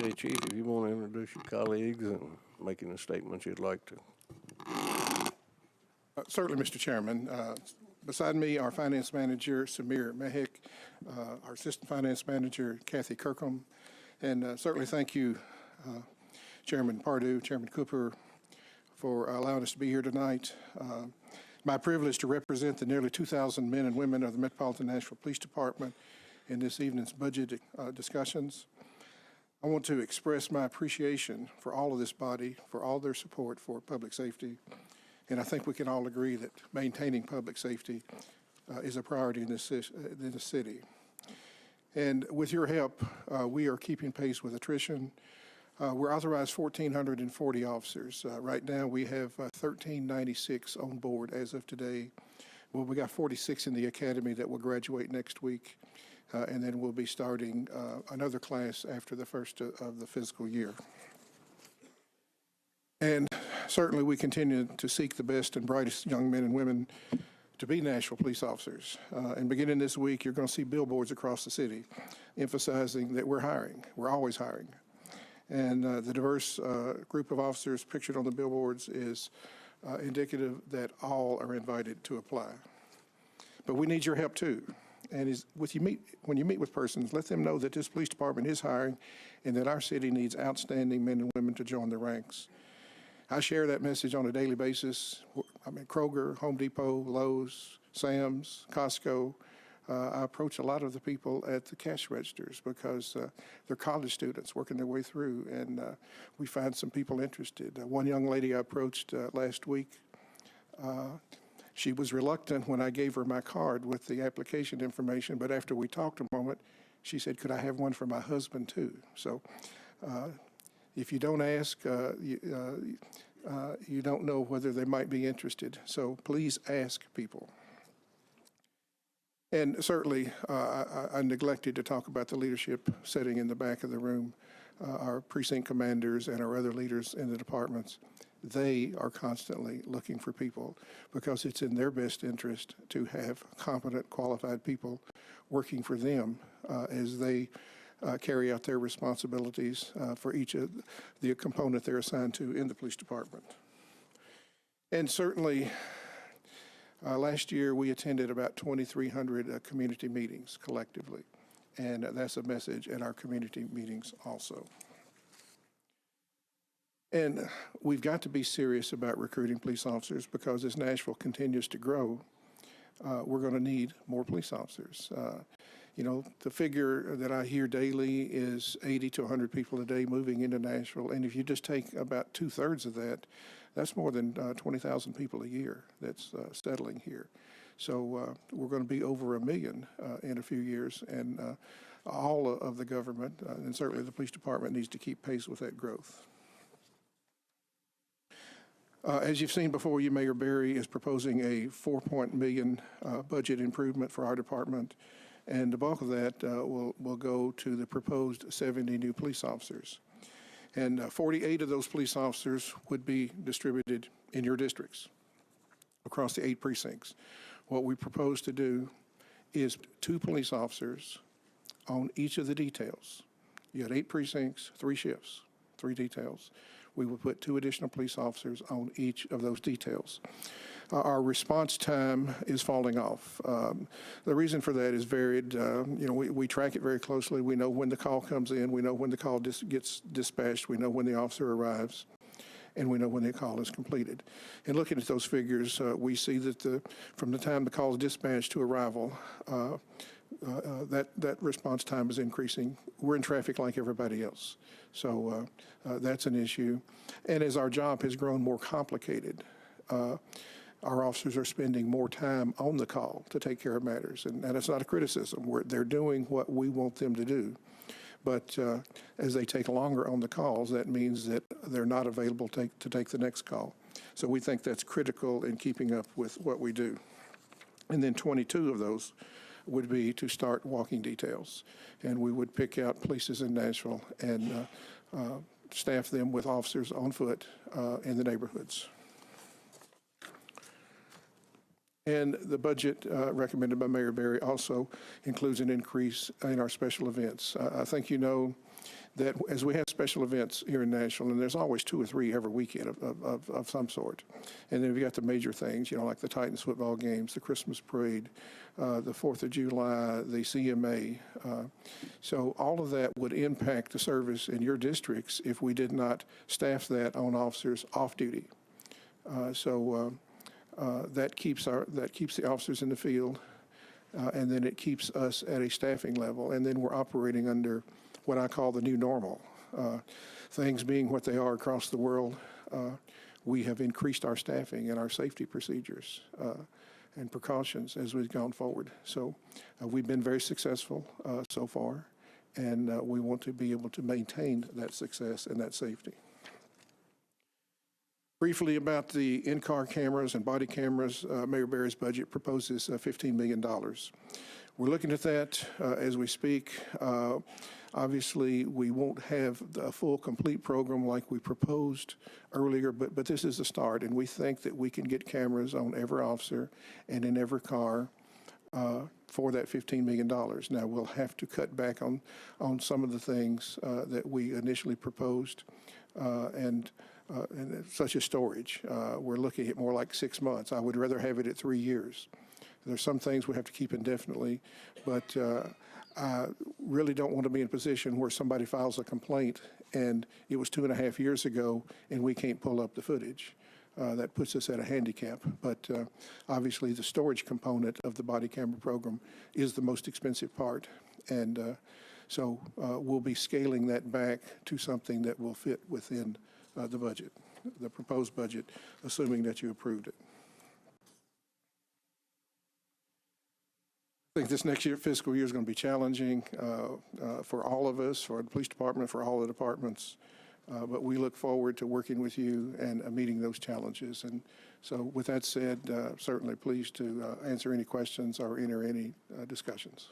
Okay, Chief, if you want to introduce your colleagues and making the statements you'd like to. Certainly, Mr. Chairman. Beside me, our Finance Manager, Samir Mehik, our Assistant Finance Manager, Kathy Kirkham, and certainly thank you, Chairman Pardue, Chairman Cooper, for allowing us to be here tonight. My privilege to represent the nearly 2,000 men and women of the Metropolitan Nashville Police Department in this evening's budget discussions. I want to express my appreciation for all of this body, for all their support for public safety. And I think we can all agree that maintaining public safety is a priority in this city. And with your help, we are keeping pace with attrition. We're authorized 1,440 officers. Right now, we have 1,396 on board as of today. Well, we got 46 in the academy that will graduate next week, and then we'll be starting another class after the first of the fiscal year. And certainly, we continue to seek the best and brightest young men and women to be Nashville police officers. And beginning this week, you're going to see billboards across the city emphasizing that we're hiring. We're always hiring. And the diverse group of officers pictured on the billboards is indicative that all are invited to apply. But we need your help too. And when you meet with persons, let them know that this police department is hiring and that our city needs outstanding men and women to join the ranks. I share that message on a daily basis. I'm at Kroger, Home Depot, Lowe's, Sam's, Costco. I approach a lot of the people at the cash registers because they're college students working their way through, and we find some people interested. One young lady I approached last week, she was reluctant when I gave her my card with the application information, but after we talked a moment, she said, could I have one for my husband too? So if you don't ask, you don't know whether they might be interested. So please ask people. And certainly, I neglected to talk about the leadership sitting in the back of the room, our precinct commanders and our other leaders in the departments. They are constantly looking for people because it's in their best interest to have competent, qualified people working for them as they carry out their responsibilities for each of the component they're assigned to in the police department. And certainly, last year we attended about 2,300 community meetings collectively, and that's a message at our community meetings also. And we've got to be serious about recruiting police officers because as Nashville continues to grow, we're going to need more police officers. You know, the figure that I hear daily is 80 to 100 people a day moving into Nashville. And if you just take about 2/3 of that, that's more than 20,000 people a year that's settling here. So we're going to be over 1 million in a few years. And all of the government, and certainly the police department, needs to keep pace with that growth. As you've seen before you, Mayor Berry is proposing a $4 million budget improvement for our department. And the bulk of that will go to the proposed 70 new police officers. And 48 of those police officers would be distributed in your districts across the 8 precincts. What we propose to do is 2 police officers on each of the details. You got 8 precincts, 3 shifts, 3 details. We will put 2 additional police officers on each of those details. Our response time is falling off. The reason for that is varied. You know, we track it very closely. We know when the call comes in. We know when the call gets dispatched. We know when the officer arrives. And we know when the call is completed. And looking at those figures, we see that from the time the call is dispatched to arrival, that response time is increasing. We're in traffic like everybody else. So that's an issue. And as our job has grown more complicated, our officers are spending more time on the call to take care of matters. And it's not a criticism. They're doing what we want them to do. But as they take longer on the calls, that means that they're not available to take the next call. So we think that's critical in keeping up with what we do. And then 22 of those would be to start walking details. And we would pick out places in Nashville and staff them with officers on foot in the neighborhoods. And the budget recommended by Mayor Berry also includes an increase in our special events. I think you know that as we have special events here in Nashville, and there's always 2 or 3 every weekend of some sort. And then we've got the major things, you know, like the Titans football games, the Christmas parade, the 4th of July, the CMA. So all of that would impact the service in your districts if we did not staff that on officers off duty. That keeps the officers in the field, and then it keeps us at a staffing level, and then we're operating under what I call the new normal. Things being what they are across the world, we have increased our staffing and our safety procedures and precautions as we've gone forward. So we've been very successful so far, and we want to be able to maintain that success and that safety. Briefly about the in-car cameras and body cameras, Mayor Berry's budget proposes $15 million. We're looking at that as we speak. Obviously, we won't have the full, complete program like we proposed earlier, but this is a start, and we think that we can get cameras on every officer and in every car for that $15 million. Now, we'll have to cut back on some of the things that we initially proposed, and such as storage. We're looking at more like 6 months. I would rather have it at 3 years. There's some things we have to keep indefinitely, but I really don't want to be in a position where somebody files a complaint and it was 2.5 years ago and we can't pull up the footage. That puts us at a handicap. But obviously the storage component of the body camera program is the most expensive part. And so we'll be scaling that back to something that will fit within the budget, the proposed budget, assuming that you approved it. I think this next fiscal year is going to be challenging for all of us, for the police department, for all the departments. But we look forward to working with you and meeting those challenges. And so with that said, certainly pleased to answer any questions or enter any discussions.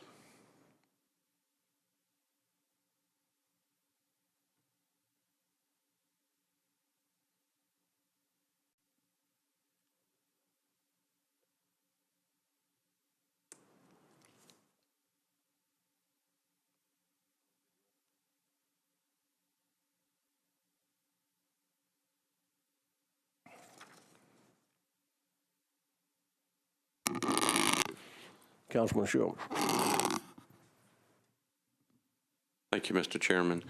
Councilman Schultz. Thank you, Mr. Chairman.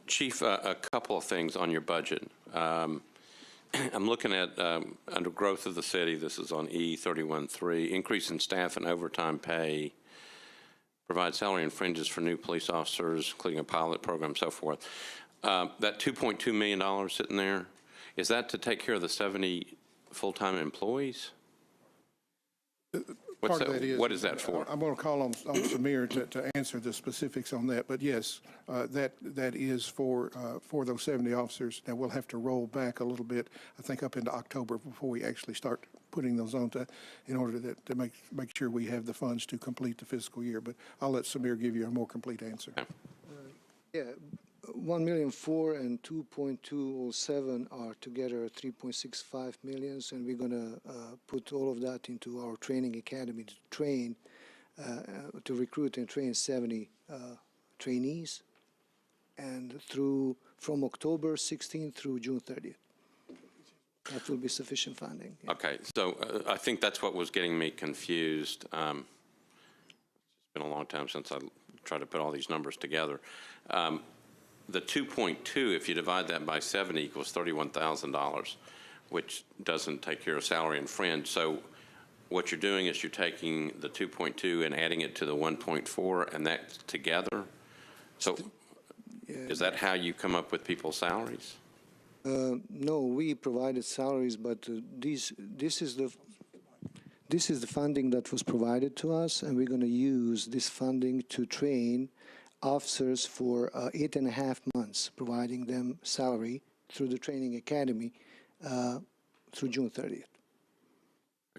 Chief, a couple of things on your budget. I'm looking at under growth of the city, this is on E31.3, increase in staff and overtime pay, provide salary and fringes for new police officers, including a pilot program, so forth. That $2.2 million sitting there, is that to take care of the 70 full-time employees? What is that for? I'm going to call on Samir to answer the specifics on that. But yes, that is for those 70 officers. Now we'll have to roll back a little bit, I think, up into October before we actually start putting those on in order to make sure we have the funds to complete the fiscal year. But I'll let Samir give you a more complete answer. Yeah, 1,000,004 and 2.207 are together 3.65 million, and we're going to put all of that into our training academy to train, to recruit and train 70 trainees, and from October 16th through June 30th. That will be sufficient funding. Yeah. Okay, so I think that's what was getting me confused. It's been a long time since I tried to put all these numbers together. The 2.2, if you divide that by 70, equals $31,000, which doesn't take care of salary and fringe. So what you're doing is you're taking the 2.2 and adding it to the 1.4, and that together. So is that how you come up with people's salaries? No, we provided salaries, but this is the funding that was provided to us, and we're going to use this funding to train officers for 8.5 months, providing them salary through the training academy through June 30th.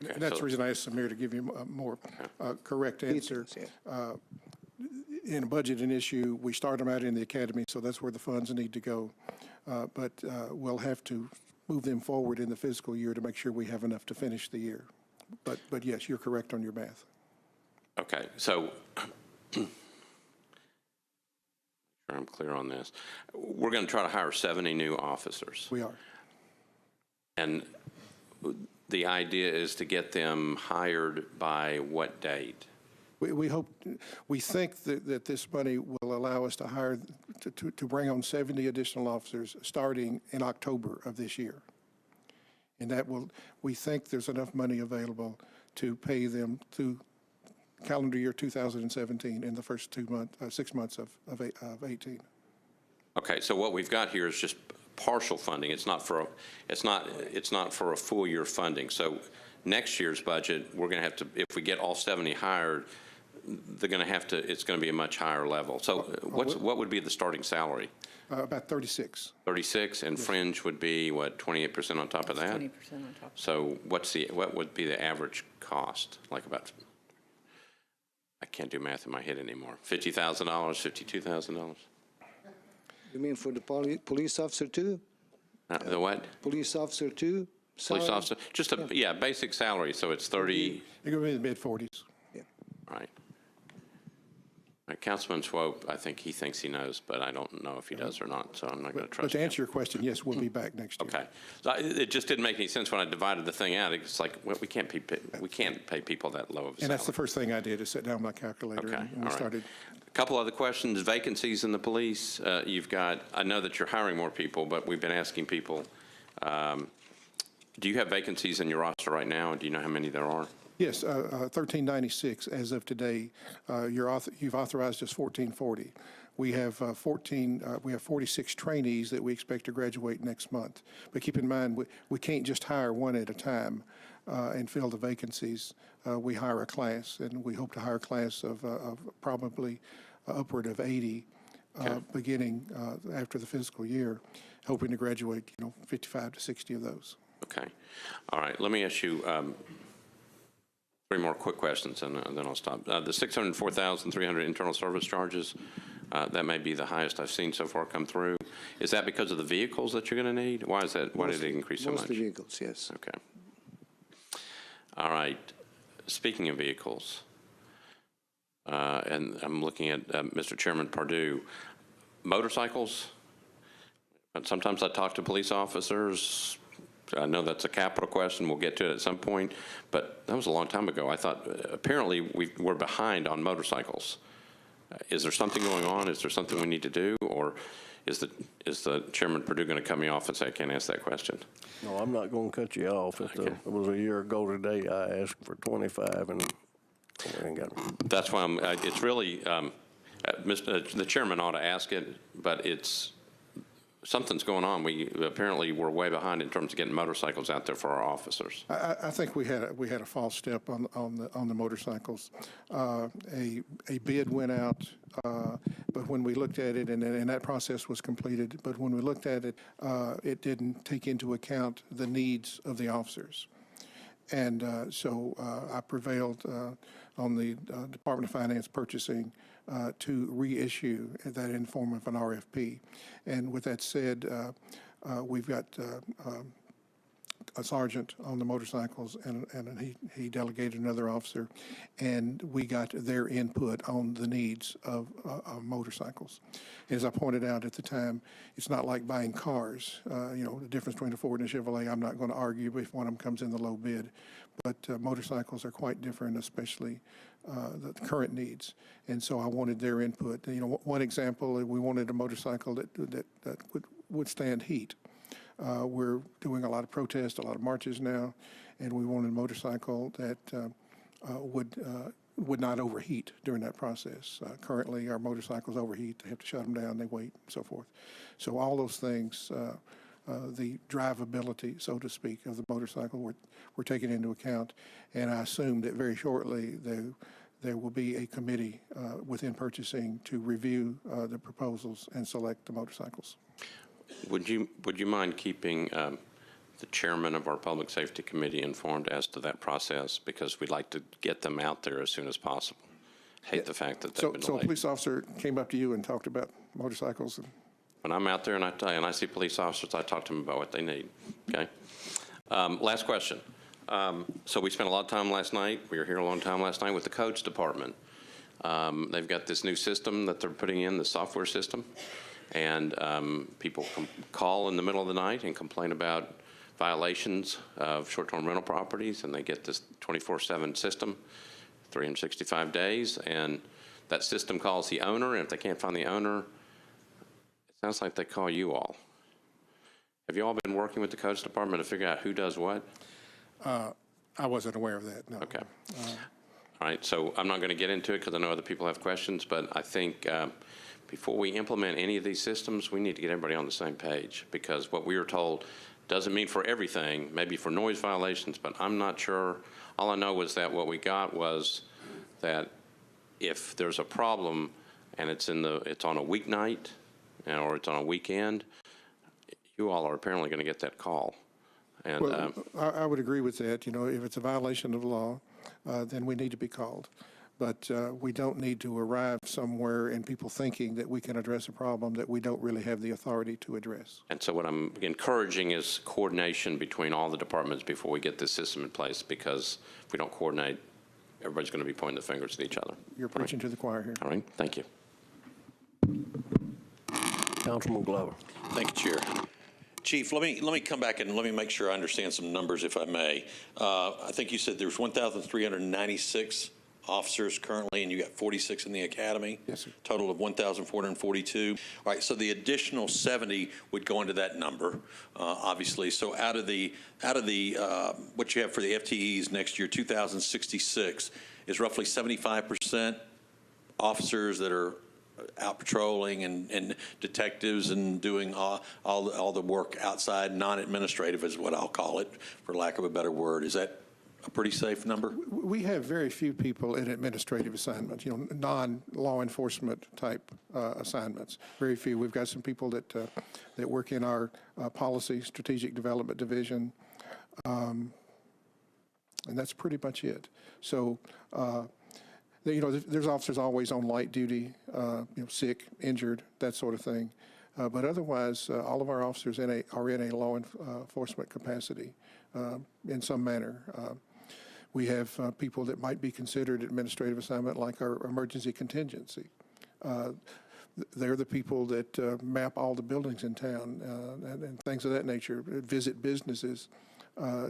Okay, and that's the reason I asked Samir to give you a more correct answer. In a budgeting issue, we start them out in the academy, so that's where the funds need to go. But we'll have to move them forward in the fiscal year to make sure we have enough to finish the year. But yes, you're correct on your math. Okay, so I'm clear on this. We're going to try to hire 70 new officers. We are. And the idea is to get them hired by what date? We think that this money will allow us to hire, to bring on 70 additional officers starting in October of this year. And we think there's enough money available to pay them through calendar year 2017 in the first 6 months of 18. Okay, so what we've got here is just partial funding. It's not for a full year funding. So next year's budget, we're going to have to, if we get all 70 hired, they're going to have to, it's going to be a much higher level. So what would be the starting salary? About 36. 36, and Yes. fringe would be what, 28% on top of that? 20% on top. So what would be the average cost? Like about, I can't do math in my head anymore. $50,000, $52,000? You mean for the police officer too? The what? Police officer too? Police Salary? officer, just a, yeah, basic salary, so it's 30, You're going to be in the mid-40s. right. Councilman Swope, I think he thinks he knows, but I don't know if he does or not, so I'm not going to But trust to him. answer your question, yes, we'll be back next year. Okay. So it just didn't make any sense when I divided the thing out. It's like, well, we can't pay people that low of a And salary. that's the first thing I did, is sit down with my calculator Okay, and all we right. started. A couple other questions. Vacancies in the police. You've got, I know that you're hiring more people, but we've been asking people, do you have vacancies in your roster right now? And do you know how many there are? Yes, 1396 as of today. You've authorized us 1440. We have 46 trainees that we expect to graduate next month. But keep in mind, we can't just hire one at a time and fill the vacancies. We hire a class, and we hope to hire a class of probably upward of 80 beginning after the fiscal year, hoping to graduate 55 to 60 of those. Okay. All right. Let me ask you 3 more quick questions, and then I'll stop. The $604,300 internal service charges, that may be the highest I've seen so far come through. Is that because of the vehicles that you're going to need? Why is that? Why did it increase so much? Mostly vehicles, yes. Okay. All right. Speaking of vehicles, and I'm looking at Mr. Chairman Pardue, motorcycles. Sometimes I talk to police officers. I know that's a capital question. We'll get to it at some point, but that was a long time ago. I thought apparently we're behind on motorcycles. Is there something going on? Is there something we need to do, or is the Chairman Perdue going to cut me off and say I can't ask that question? No, I'm not going to cut you off. It was a year ago today. I asked for 25, and we ain't got it. That's why it's really, the chairman ought to ask it, but something's going on. Apparently we're way behind in terms of getting motorcycles out there for our officers. I think we had a false step on the motorcycles. A bid went out, but when we looked at it, and that process was completed, but when we looked at it, it didn't take into account the needs of the officers. And so I prevailed on the Department of Finance purchasing to reissue that in form of an RFP. And with that said, we've got a sergeant on the motorcycles, and he delegated another officer, and we got their input on the needs of motorcycles. As I pointed out at the time, it's not like buying cars. The difference between a Ford and a Chevrolet, I'm not going to argue if one of them comes in the low bid, but motorcycles are quite different, especially the current needs. And so I wanted their input. One example, we wanted a motorcycle that would withstand heat. We're doing a lot of protests, a lot of marches now, and we wanted a motorcycle that would not overheat during that process. Currently, our motorcycles overheat. They have to shut them down. They wait, and so forth. So all those things, the drivability, so to speak, of the motorcycle, we're taking into account. And I assume that very shortly there will be a committee within purchasing to review the proposals and select the motorcycles. Would you mind keeping the chairman of our Public Safety Committee informed as to that process, because we'd like to get them out there as soon as possible? Hate the fact that they've been So a delayed. police officer came up to you and talked about motorcycles? When I'm out there and I see police officers, I talk to them about what they need, okay? Last question. So we spent a lot of time last night. We were here a long time last night with the codes department. They've got this new system that they're putting in, the software system, and people call in the middle of the night and complain about violations of short-term rental properties, and they get this 24/7 system, 365 days, and that system calls the owner, and if they can't find the owner, it sounds like they call you all. Have you all been working with the codes department to figure out who does what? I wasn't aware of that, no. Okay. All right, so I'm not going to get into it because I know other people have questions, but I think before we implement any of these systems, we need to get everybody on the same page, because what we were told doesn't mean for everything, maybe for noise violations, but I'm not sure. All I know was that what we got was that if there's a problem and it's on a weeknight or it's on a weekend, you all are apparently going to get that call. And Well, I would agree with that. You know, if it's a violation of the law, then we need to be called. But we don't need to arrive somewhere and people thinking that we can address a problem that we don't really have the authority to address. And so what I'm encouraging is coordination between all the departments before we get this system in place, because if we don't coordinate, everybody's going to be pointing the fingers at each other. You're preaching to the choir here. All right, thank you. Councilman Glover. Thank you, Chair. Chief, let me come back and let me make sure I understand some numbers, if I may. I think you said there's 1,396 officers currently, and you got 46 in the academy? Yes, sir. Total of 1,442. All right, so the additional 70 would go into that number, obviously. So out of the what you have for the FTEs next year, 2,066, is roughly 75% officers that are out patrolling and detectives and doing all the work outside, non-administrative is what I'll call it, for lack of a better word. Is that a pretty safe number? We have very few people in administrative assignments, you know, non-law enforcement type assignments. Very few. We've got some people that work in our policy strategic development division, and that's pretty much it. So, you know, there's officers always on light duty, you know, sick, injured, that sort of thing. But otherwise, all of our officers are in a law enforcement capacity in some manner. We have people that might be considered administrative assignment, like our emergency contingency. They're the people that map all the buildings in town and things of that nature, visit businesses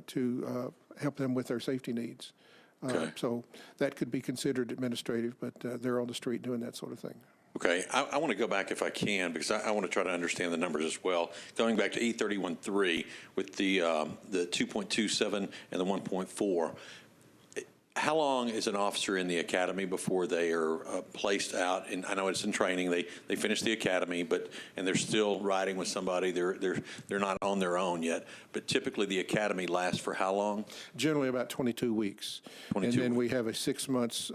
to help them with their safety needs. Okay. So that could be considered administrative, but they're on the street doing that sort of thing. Okay, I want to go back if I can, because I want to try to understand the numbers as well. Going back to E31.3 with the 2.27 and the 1.4, how long is an officer in the academy before they are placed out? And I know it's in training. They finish the academy, and they're still riding with somebody. They're not on their own yet. But typically, the academy lasts for how long? Generally, about 22 weeks. 22 and then weeks. we have a 6 months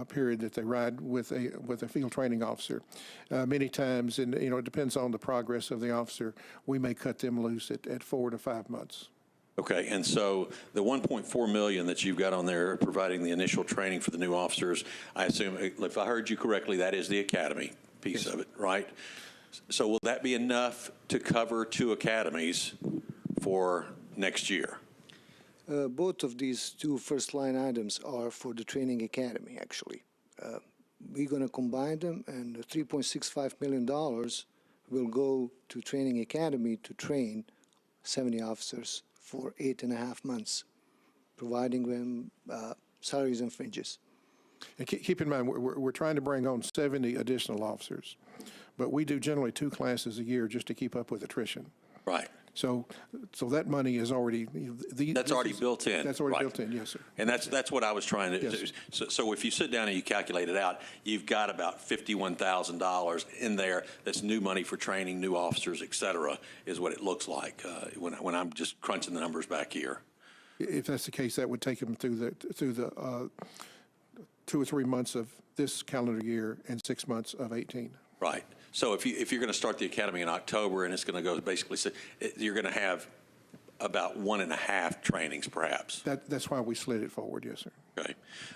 period that they ride with a field training officer. Many times, and you know, it depends on the progress of the officer, we may cut them loose at 4 to 5 months. Okay, and so the 1.4 million that you've got on there providing the initial training for the new officers, I assume, if I heard you correctly, that is the academy piece of it, right? So will that be enough to cover 2 academies for next year? Both of these 2 first line items are for the training academy, actually. We're going to combine them, and the $3.65 million will go to training academy to train 70 officers for 8.5 months, providing them salaries and fringes. And keep in mind, we're trying to bring on 70 additional officers, but we do generally 2 classes a year just to keep up with attrition. Right. So that money is already That's already built in. That's already right. built in, yes, sir. And that's what I was trying to do. Yes. So if you sit down and you calculate it out, you've got about $51,000 in there. That's new money for training new officers, et cetera, is what it looks like when I'm just crunching the numbers back here. If that's the case, that would take them through the 2 or 3 months of this calendar year and 6 months of 18. Right. So if you're going to start the academy in October and it's going to go basically, you're going to have about 1.5 trainings, perhaps. That's why we slid it forward, yes, sir. Okay.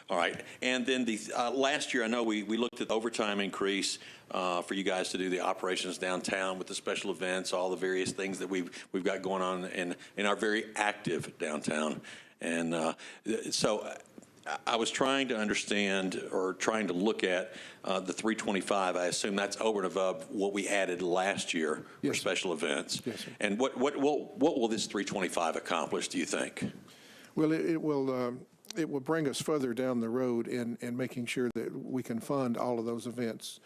All right. And then the last year, I know we looked at the overtime increase for you guys to do the operations downtown with the special events, all the various things that we've got going on in our very active downtown. And so I was trying to understand or trying to look at the 325. I assume that's over and above what we added last year for special events. Yes, sir. And what will this 325 accomplish, do you think? Well, it will bring us further down the road in making sure that we can fund all of those events.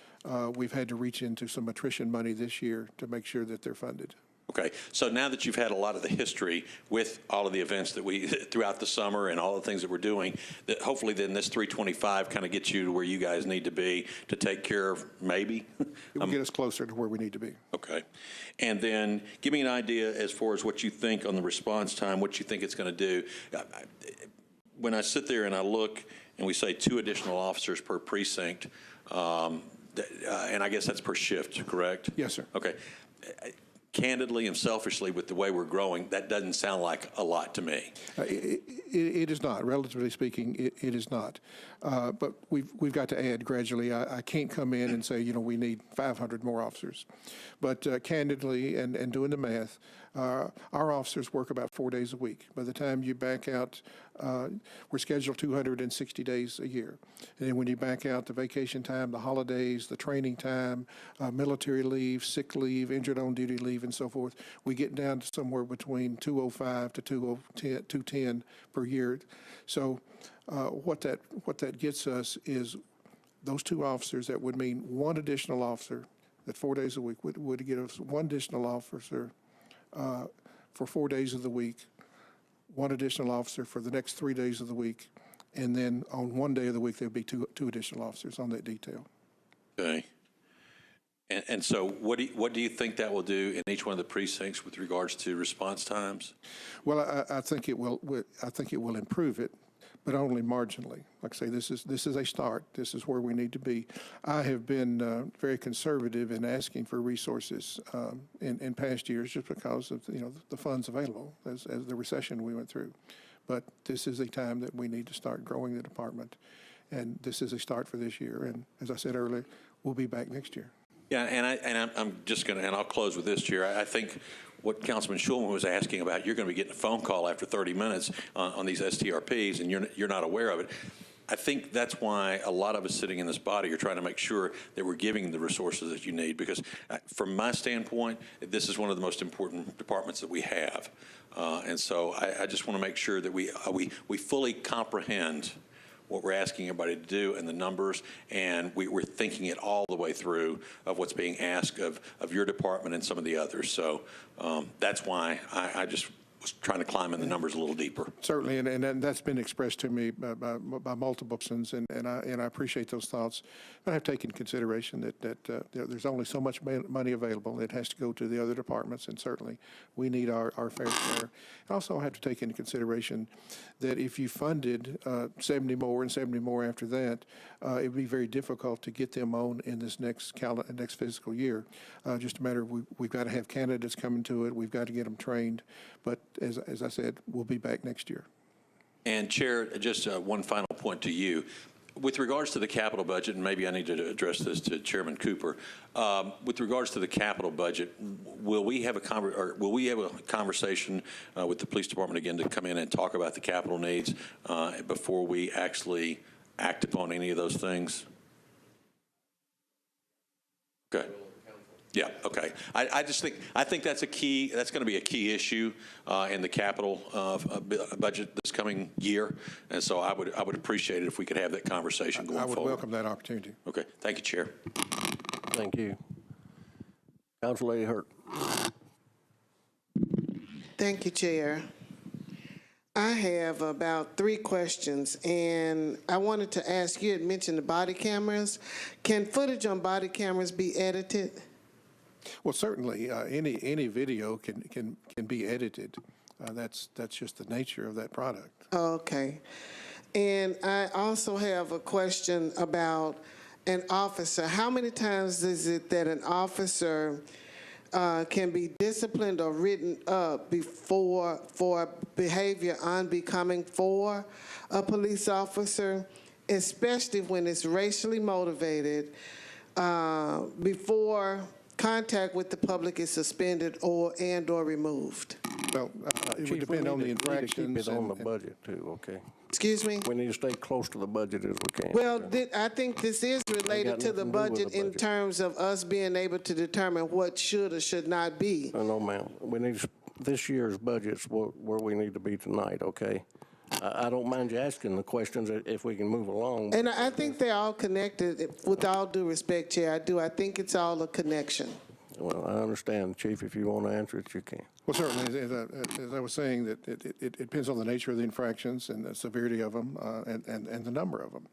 We've had to reach into some attrition money this year to make sure that they're funded. Okay, so now that you've had a lot of the history with all of the events that we, throughout the summer and all the things that we're doing, that hopefully then this 325 kind of gets you to where you guys need to be to take care of, maybe? It will get us closer to where we need to be. Okay. And then give me an idea as far as what you think on the response time, what you think it's going to do. When I sit there and I look and we say 2 additional officers per precinct, and I guess that's per shift, correct? Yes, sir. Okay. Candidly and selfishly, with the way we're growing, that doesn't sound like a lot to me. It is not. Relatively speaking, it is not. But we've got to add gradually. I can't come in and say, you know, we need 500 more officers. But candidly and doing the math, our officers work about 4 days a week. By the time you back out, we're scheduled 260 days a year. And then when you back out the vacation time, the holidays, the training time, military leave, sick leave, injured on duty leave, and so forth, we get down to somewhere between 205 to 210 per year. So what that gets us is those 2 officers. That would mean 1 additional officer that 4 days a week would get us 1 additional officer for 4 days of the week, 1 additional officer for the next 3 days of the week, and then on 1 day of the week there'd be two additional officers on that detail. Okay. And so what do you think that will do in each one of the precincts with regards to response times? Well, I think it will. I think it will improve it, but only marginally. Like I say, this is a start. This is where we need to be. I have been very conservative in asking for resources in past years, just because of the funds available as the recession we went through. But this is a time that we need to start growing the department, and this is a start for this year. And as I said earlier, we'll be back next year. Yeah, and I'm just going to, and I'll close with this, Chair. I think what Councilman Schulman was asking about, you're going to be getting a phone call after 30 minutes on these STRPs, and you're not aware of it. I think that's why a lot of us sitting in this body are trying to make sure that we're giving the resources that you need, because from my standpoint, this is one of the most important departments that we have. And so I just want to make sure that we fully comprehend what we're asking everybody to do and the numbers, and we're thinking it all the way through of what's being asked of your department and some of the others. So that's why I just was trying to climb in the numbers a little deeper. Certainly, and that's been expressed to me by multiple persons, and I appreciate those thoughts. But I've taken consideration that there's only so much money available. It has to go to the other departments, and certainly we need our fair share. And also I have to take into consideration that if you funded 70 more and 70 more after that, it would be very difficult to get them on in this next fiscal year. Just a matter of we've got to have candidates coming to it. We've got to get them trained. But as I said, we'll be back next year. And Chair, just one final point to you. With regards to the capital budget, and maybe I need to address this to Chairman Cooper, with regards to the capital budget, will we have a conversation with the police department again to come in and talk about the capital needs before we actually act upon any of those things? Okay. Yeah, okay. I think that's that's going to be a key issue in the capital budget this coming year. And so I would appreciate it if we could have that conversation going forward. I would welcome that opportunity. Okay, thank you, Chair. Thank you. Council Lady Hurt. Thank you, Chair. I have about 3 questions, and I wanted to ask, you had mentioned the body cameras. Can footage on body cameras be edited? Well, certainly, any video can be edited. That's just the nature of that product. Okay. And I also have a question about an officer. How many times is it that an officer can be disciplined or written up for behavior unbecoming for a police officer, especially when it's racially motivated, before contact with the public is suspended or removed. Well, it would Chief, depend on the we need to keep infractions. it on the and- budget too, okay? Excuse me? We need to stay close to the budget as we can. Well, I think this is related to the nothing to do with budget the in budget. terms of us being able to determine what should or should not be. No, ma'am. We need, this year's budget's where we need to be tonight, okay? I don't mind you asking the questions if we can move along. And I think they're all connected, with all due respect, Chair, I do. I think it's all a connection. Well, I understand, Chief. If you want to answer it, you can. Well, certainly, as I was saying, that it depends on the nature of the infractions and the severity of them and the number of them.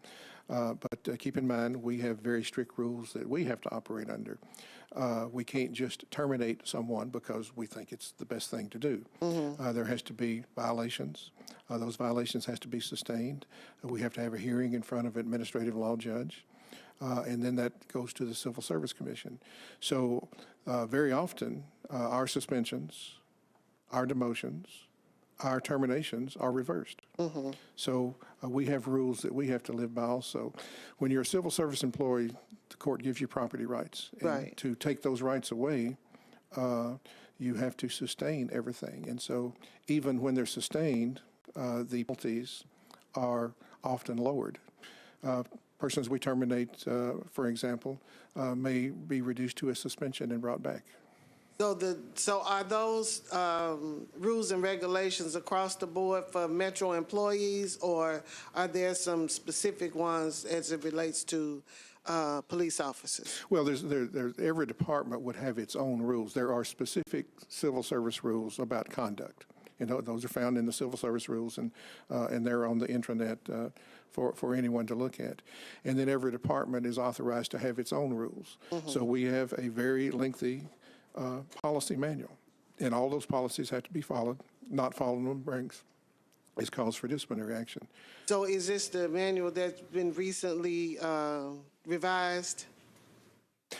But keep in mind, we have very strict rules that we have to operate under. We can't just terminate someone because we think it's the best thing to do. There has to be violations. Those violations has to be sustained. We have to have a hearing in front of an administrative law judge. And then that goes to the Civil Service Commission. So very often, our suspensions, our demotions, our terminations are reversed. So we have rules that we have to live by also. When you're a civil service employee, the court gives you property rights. And Right. to take those rights away, you have to sustain everything. And so even when they're sustained, the penalties are often lowered. Persons we terminate, for example, may be reduced to a suspension and brought back. So are those rules and regulations across the board for Metro employees, or are there some specific ones as it relates to police officers? Well, there's every department would have its own rules. There are specific civil service rules about conduct. And those are found in the civil service rules, and they're on the intranet for anyone to look at. And then every department is authorized to have its own rules. So we have a very lengthy policy manual, and all those policies have to be followed. Not following them is cause for disciplinary action. So is this the manual that's been recently revised?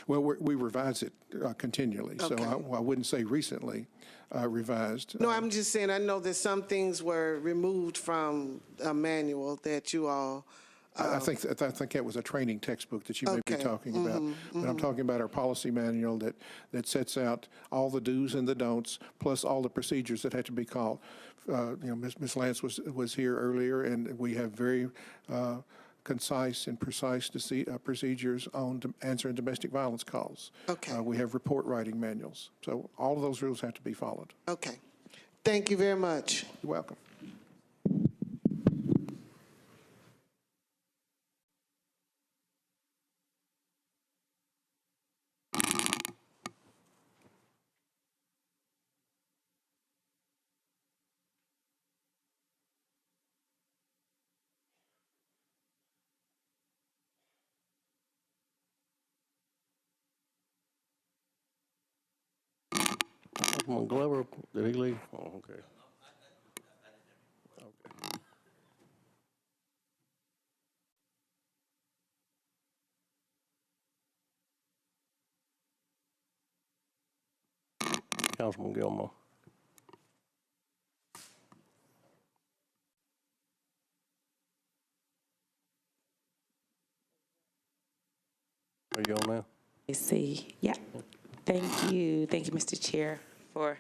Well, we revise it continually, so Okay. I wouldn't say recently revised. No, I'm just saying, I know that some things were removed from a manual that you all, I think that was a training textbook that you may be Okay. talking about. But I'm talking about our policy manual that sets out all the do's and the don'ts, plus all the procedures that had to be called. Ms. Lance was here earlier, and we have very concise and precise procedures on answering domestic violence calls. Okay. We have report writing manuals. So all of those rules have to be followed. okay. Thank you very much. You're welcome. Councilman Glover, did he leave? Oh, okay. Councilman Gilmore. Are you on now? I see. Yeah. Thank you. Thank you, Mr. Chair, for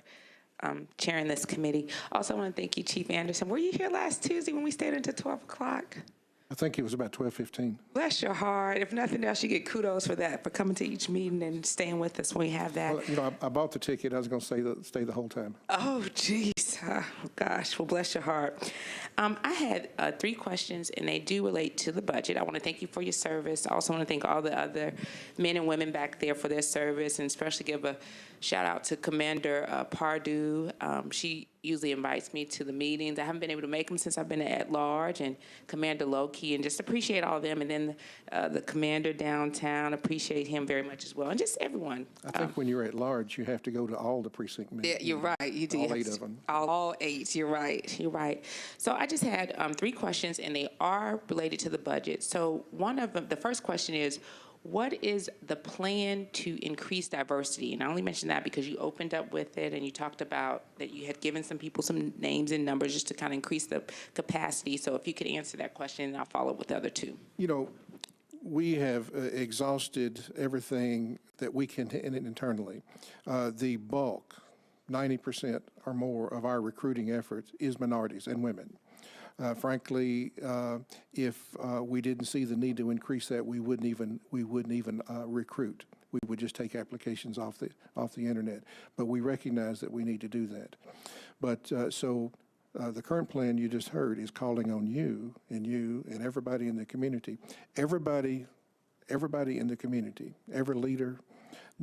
chairing this committee. Also, I want to thank you, Chief Anderson. Were you here last Tuesday when we stayed until 12 o'clock? I think it was about 12:15. Bless your heart. If nothing else, you get kudos for that, for coming to each meeting and staying with us when we have that. Well, I bought the ticket. I was going to stay the whole time. Oh, geez. Oh, gosh. Well, bless your heart. I had 3 questions, and they do relate to the budget. I want to thank you for your service. I also want to thank all the other men and women back there for their service, and especially give a shout out to Commander Pardue. She usually invites me to the meetings. I haven't been able to make them since I've been at large, and Commander Loki, and just appreciate all of them. And then the commander downtown, appreciate him very much as well, and just everyone. I think when you're at large, you have to go to all the precinct meetings. Yeah, you're right. You do. All You have 8 to- of them. All 8. You're right. You're right. So I just had 3 questions, and they are related to the budget. So one of them, the first question is, what is the plan to increase diversity? And I only mention that because you opened up with it and you talked about that you had given some people some names and numbers just to kind of increase the capacity. So if you could answer that question, and I'll follow up with the other 2. we have exhausted everything that we can internally. The bulk, 90% or more of our recruiting efforts is minorities and women. Frankly, if we didn't see the need to increase that, we wouldn't even recruit. We would just take applications off the internet. But we recognize that we need to do that. But the current plan you just heard is calling on you and everybody in the community. Everybody in the community, every leader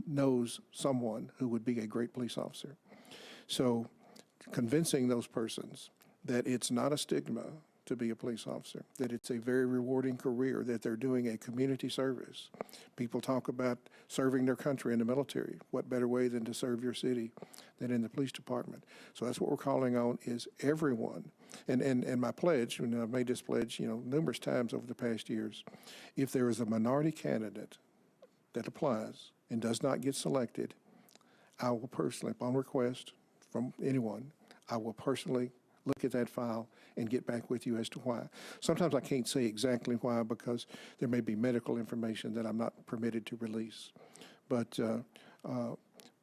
knows someone who would be a great police officer. So convincing those persons that it's not a stigma to be a police officer, that it's a very rewarding career, that they're doing a community service. People talk about serving their country in the military. What better way than to serve your city than in the police department? So that's what we're calling on, is everyone. And my pledge, and I've made this pledge, numerous times over the past years, if there is a minority candidate that applies and does not get selected, I will personally, upon request from anyone, I will personally look at that file and get back with you as to why. Sometimes I can't say exactly why because there may be medical information that I'm not permitted to release. But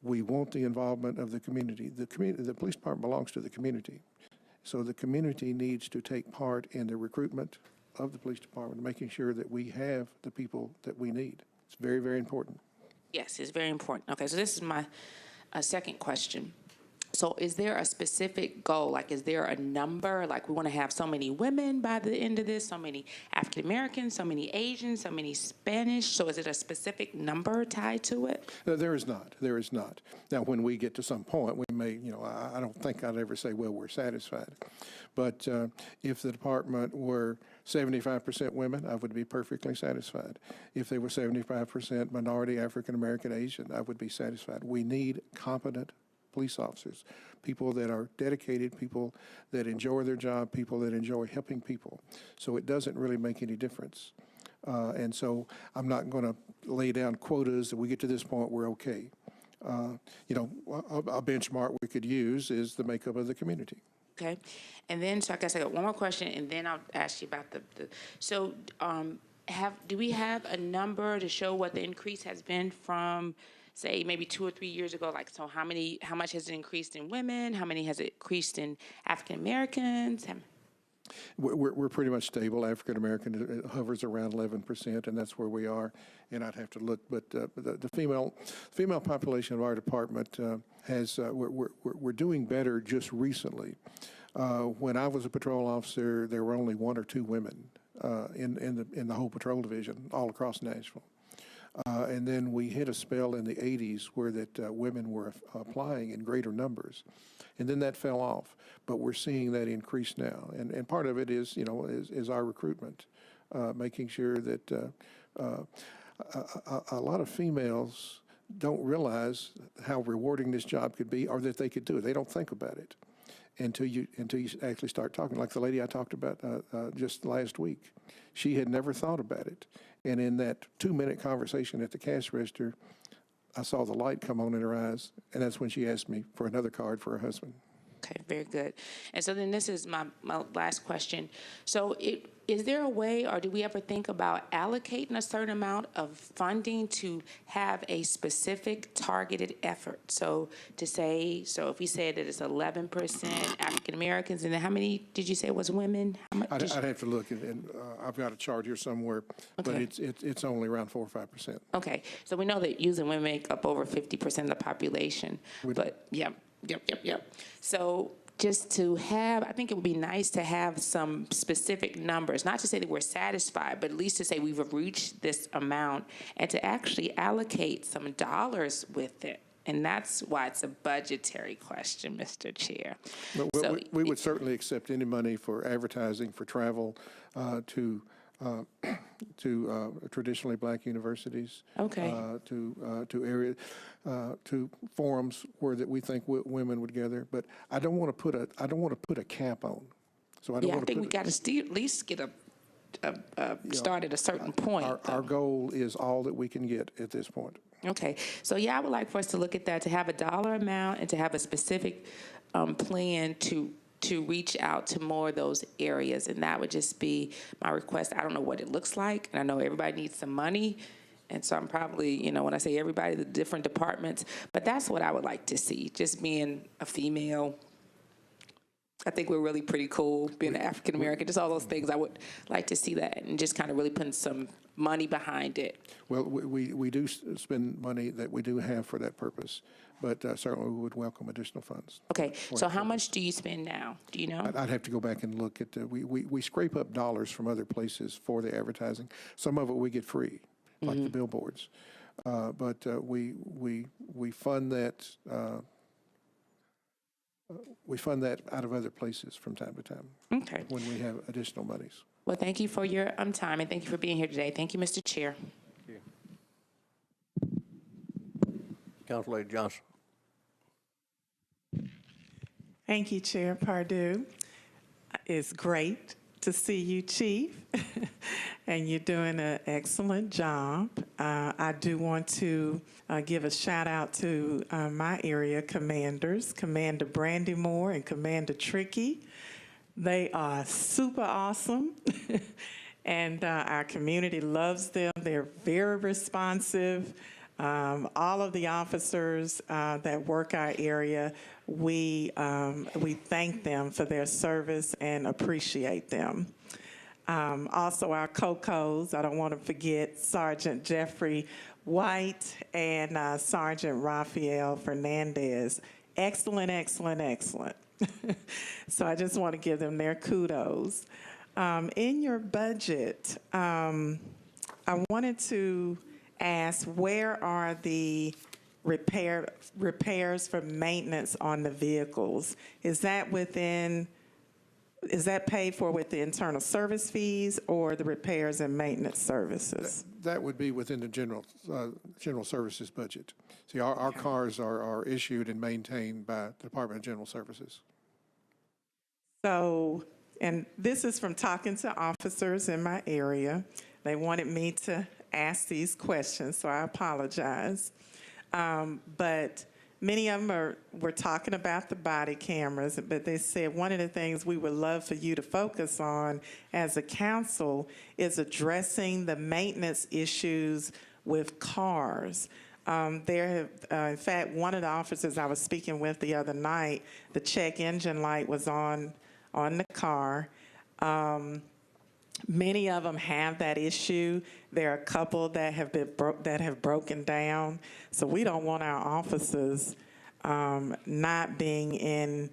we want the involvement of the community. The police department belongs to the community. So the community needs to take part in the recruitment of the police department, making sure that we have the people that we need. It's very, very important. Yes, it's very important. Okay, so this is my second question. So is there a specific goal? Like, is there a number? Like, we want to have so many women by the end of this, so many African Americans, so many Asians, so many Spanish. So is it a specific number tied to it? No, there is not. There is not. Now, when we get to some point, we may, I don't think I'd ever say, well, we're satisfied. But if the department were 75% women, I would be perfectly satisfied. If they were 75% minority, African American, Asian, I would be satisfied. We need competent police officers, people that are dedicated, people that enjoy their job, people that enjoy helping people. So it doesn't really make any difference. And so I'm not going to lay down quotas that we get to this point, we're okay. A benchmark we could use is the makeup of the community. Okay. And then, so I guess I got one more question, and then I'll ask you about do we have a number to show what the increase has been from, say, maybe 2 or 3 years ago? Like, so how much has it increased in women? How many has it increased in African Americans? We're pretty much stable. African American hovers around 11%, and that's where we are. And I'd have to look, but the female population of our department we're doing better just recently. When I was a patrol officer, there were only 1 or 2 women in the whole patrol division all across Nashville. And then we hit a spell in the 80s where women were applying in greater numbers. And then that fell off. But we're seeing that increase now. And part of it is our recruitment, making sure that a lot of females don't realize how rewarding this job could be or that they could do it. They don't think about it until you actually start talking. Like the lady I talked about just last week. She had never thought about it. And in that 2-minute conversation at the cash register, I saw the light come on in her eyes, and that's when she asked me for another card for her husband. Okay, very good. And so then this is my last question. So is there a way, or do we ever think about allocating a certain amount of funding to have a specific targeted effort? So if we said that it's 11% African Americans, and then how many did you say was women? I'd have to look, and I've got a chart here somewhere, but it's only around 4 or 5%. Okay, so we know that usually women make up over 50% of the population. Yep. So just to have, I think it would be nice to have some specific numbers, not to say that we're satisfied, but at least to say we've reached this amount and to actually allocate some dollars with it. And that's why it's a budgetary question, Mr. Chair. We would certainly accept any money for advertising, for travel to traditionally black universities, to forums where that we think women would gather. But I don't want to put a cap on. So I think we got to at least get start at a certain point. Our goal is all that we can get at this point. Okay, so I would like for us to look at that, to have a dollar amount and to have a specific plan to to reach out to more of those areas, and that would just be my request. I don't know what it looks like, and I know everybody needs some money, and so I'm probably, when I say everybody, the different departments, but that's what I would like to see, just being a female. I think we're really pretty cool, being an African American, just all those things. I would like to see that, and just kind of really putting some money behind it. Well, we do spend money that we do have for that purpose, but certainly we would welcome additional funds. Okay, so how much do you spend now? Do you know? I'd have to go back and look at we scrape up dollars from other places for the advertising. Some of it we get free, like the billboards, but we fund that. We fund that out of other places from time to time. Okay. When we have additional monies. Well, thank you for your time, and thank you for being here today. Thank you, Mr. Chair. Councilor Johnson. Thank you, Chair Pardue. It's great to see you, Chief, and you're doing an excellent job. I do want to give a shout out to my area commanders, Commander Brandy Moore and Commander Tricky. They are super awesome, and our community loves them. They're very responsive. All of the officers that work our area, we thank them for their service and appreciate them. Also, our COCOs, I don't want to forget Sergeant Jeffrey White and Sergeant Rafael Fernandez. Excellent, excellent, excellent. So I just want to give them their kudos. In your budget, I wanted to ask, where are the repairs for maintenance on the vehicles? Is that paid for with the internal service fees or the repairs and maintenance services? That would be within the general services budget. See, our cars are issued and maintained by the Department of General Services. So, and this is from talking to officers in my area. They wanted me to ask these questions, so I apologize. But many of them were talking about the body cameras, but they said one of the things we would love for you to focus on as a council is addressing the maintenance issues with cars. In fact, one of the officers I was speaking with the other night, the check engine light was on the car. Many of them have that issue. There are a couple that have broken down. So we don't want our officers not being in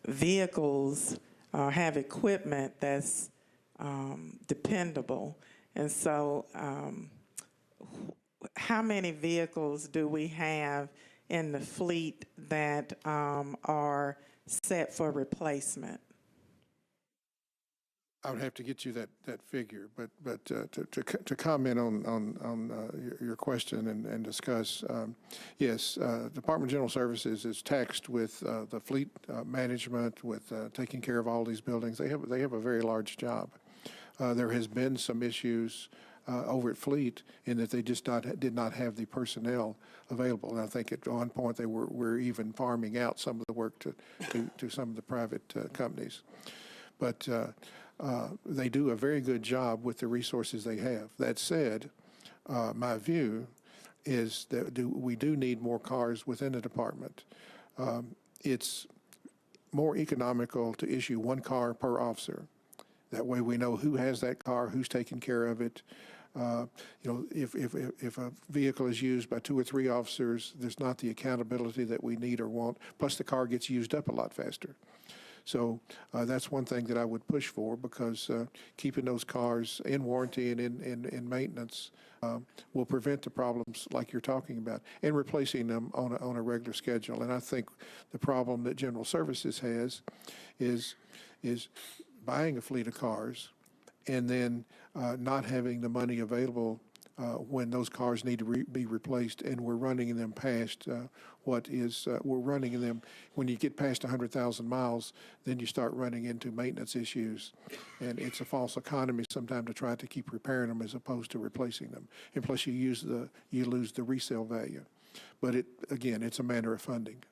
vehicles or have equipment that's dependable. And so how many vehicles do we have in the fleet that are set for replacement? I would have to get you that figure, but to comment on your question and discuss, yes, Department of General Services is taxed with the fleet management, with taking care of all these buildings. They have a very large job. There has been some issues over at Fleet in that they just did not have the personnel available. And I think at one point they were even farming out some of the work to some of the private companies. But they do a very good job with the resources they have. That said, my view is that we do need more cars within the department. It's more economical to issue one car per officer. That way we know who has that car, who's taking care of it. If a vehicle is used by 2 or 3 officers, there's not the accountability that we need or want. Plus the car gets used up a lot faster. So that's one thing that I would push for, because keeping those cars in warranty and in maintenance will prevent the problems like you're talking about, and replacing them on a regular schedule. And I think the problem that General Services has is buying a fleet of cars and then not having the money available when those cars need to be replaced, and we're running them past we're running them, when you get past 100,000 miles, then you start running into maintenance issues, and it's a false economy sometimes to try to keep repairing them as opposed to replacing them. And plus you lose the resale value. But it's a matter of funding.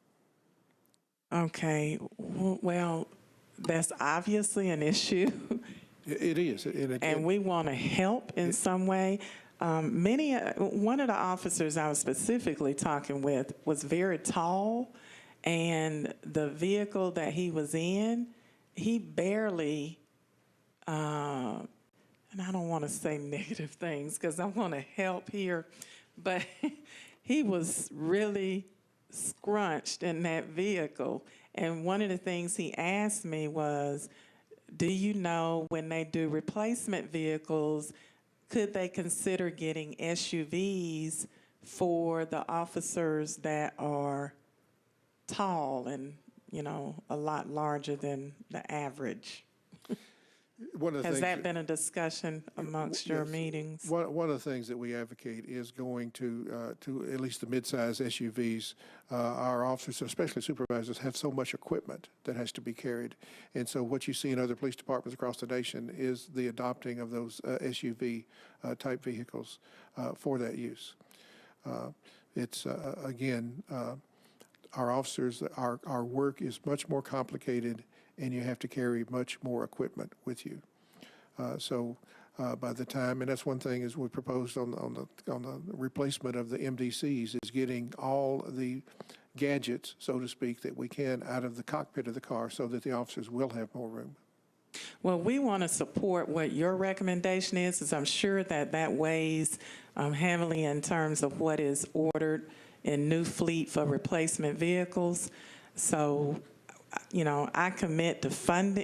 Okay, well, that's obviously an issue. It is. And we want to help in some way. One of the officers I was specifically talking with was very tall, and the vehicle that he was in, he barely, and I don't want to say negative things because I want to help here, but he was really scrunched in that vehicle. And one of the things he asked me was, do you know when they do replacement vehicles, could they consider getting SUVs for the officers that are tall and, a lot larger than the average? One of the Has things that been a discussion amongst your yes. meetings? One of the things that we advocate is going to at least the mid-size SUVs. Our officers, especially supervisors, have so much equipment that has to be carried. And so what you see in other police departments across the nation is the adopting of those SUV type vehicles for that use. It's, again, our officers, our work is much more complicated, and you have to carry much more equipment with you. So by the time, and that's one thing is we proposed on the replacement of the MDCs is getting all the gadgets, so to speak, that we can out of the cockpit of the car so that the officers will have more room. Well, we want to support what your recommendation is, as I'm sure that weighs heavily in terms of what is ordered in new fleet for replacement vehicles. So, I commit to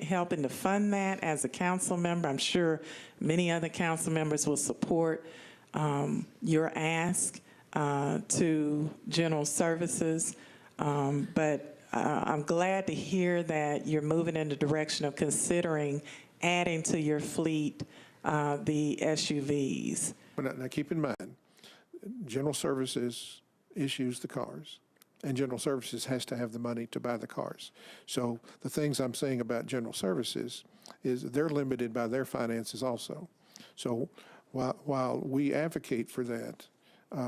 helping to fund that as a council member. I'm sure many other council members will support your ask to General Services. But I'm glad to hear that you're moving in the direction of considering adding to your fleet the SUVs. Now keep in mind, General Services issues the cars, and General Services has to have the money to buy the cars. So the things I'm saying about General Services is they're limited by their finances also. So while we advocate for that,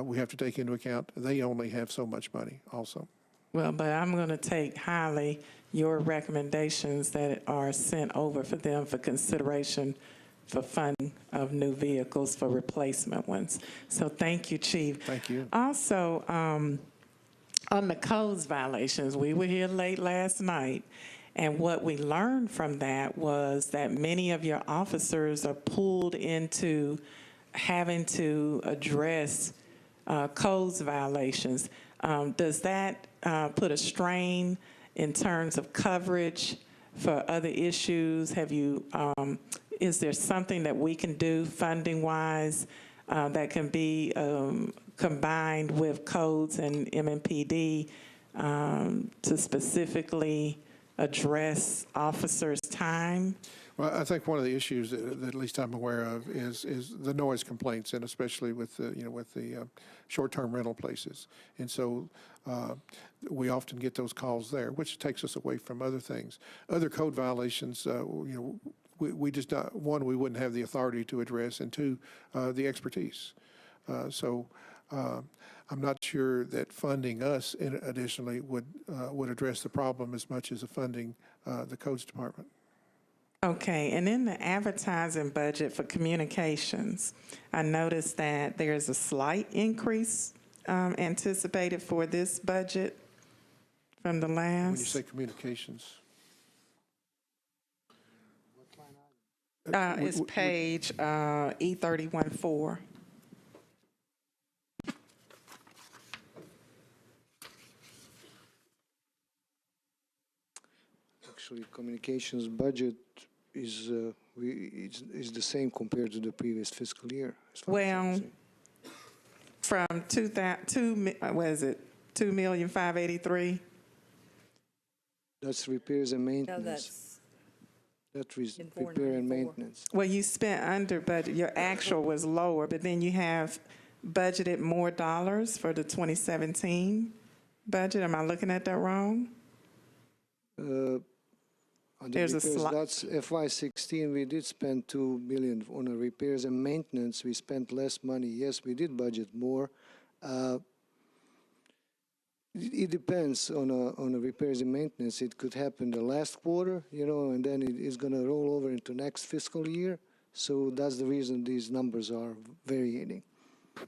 we have to take into account they only have so much money also. Well, but I'm going to take highly your recommendations that are sent over for them for consideration for funding of new vehicles for replacement ones. So thank you, Chief. Thank you. Also, on the codes violations, we were here late last night, and what we learned from that was that many of your officers are pulled into having to address codes violations. Does that put a strain in terms of coverage for other issues? Have you, is there something that we can do funding-wise that can be combined with codes and MMPD to specifically address officers' time? Well, I think one of the issues that at least I'm aware of is the noise complaints, and especially with the short-term rental places. And so we often get those calls there, which takes us away from other things. Other code violations, we just not, one, we wouldn't have the authority to address, and two, the expertise. So I'm not sure that funding us additionally would address the problem as much as funding the codes department. Okay, and in the advertising budget for communications, I noticed that there's a slight increase anticipated for this budget from the last. When you say communications. It's page E31-4. Actually, communications budget is the same compared to the previous fiscal year. As far as I'm Well, concerned. from what is it, 2,583,000? That's repairs and No, maintenance. that's in Repair and 494. maintenance. Well, you spent under budget. Your actual was lower, but then you have budgeted more dollars for the 2017 budget. Am I looking at that wrong? On the There's a repairs, sli- that's FY16, we did spend 2 million on the repairs and maintenance. We spent less money. Yes, we did budget more. It depends on a repairs and maintenance. It could happen the last quarter, and then it is going to roll over into next fiscal year. So that's the reason these numbers are varying.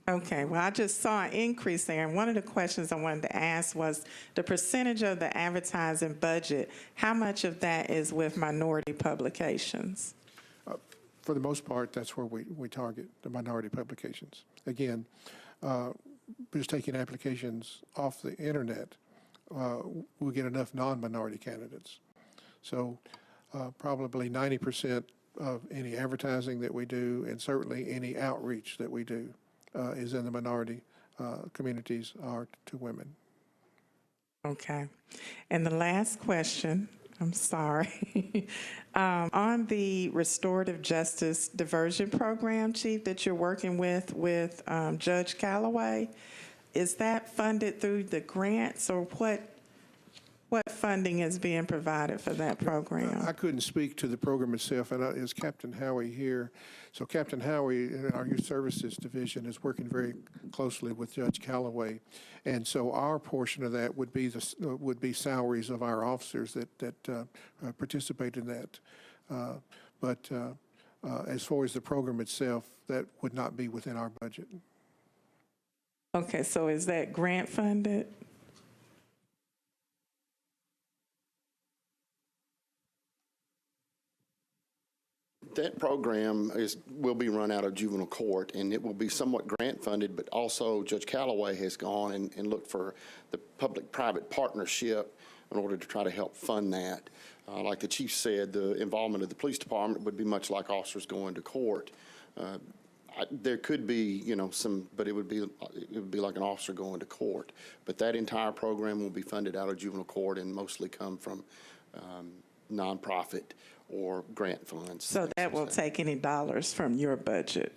Okay, well, I just saw an increase there, and one of the questions I wanted to ask was the percentage of the advertising budget, how much of that is with minority publications? For the most part, that's where we target the minority publications. Again, just taking applications off the internet, we'll get enough non-minority candidates. So probably 90% of any advertising that we do, and certainly any outreach that we do, is in the minority communities are to women. Okay. And the last question, I'm sorry. On the restorative justice diversion program, Chief, that you're working with Judge Callaway, is that funded through the grants, or what funding is being provided for that program? I couldn't speak to the program itself, and is Captain Howie here? So Captain Howie in our Youth Services Division is working very closely with Judge Callaway, and so our portion of that would be salaries of our officers that participate in that. But as far as the program itself, that would not be within our budget. Okay, so is that grant funded? That program will be run out of juvenile court, and it will be somewhat grant funded, but also Judge Callaway has gone and looked for the public-private partnership in order to try to help fund that. Like the chief said, the involvement of the police department would be much like officers going to court. There could be, some, but it would be like an officer going to court. But that entire program will be funded out of juvenile court and mostly come from nonprofit or grant funds. So that will take any dollars from your budget?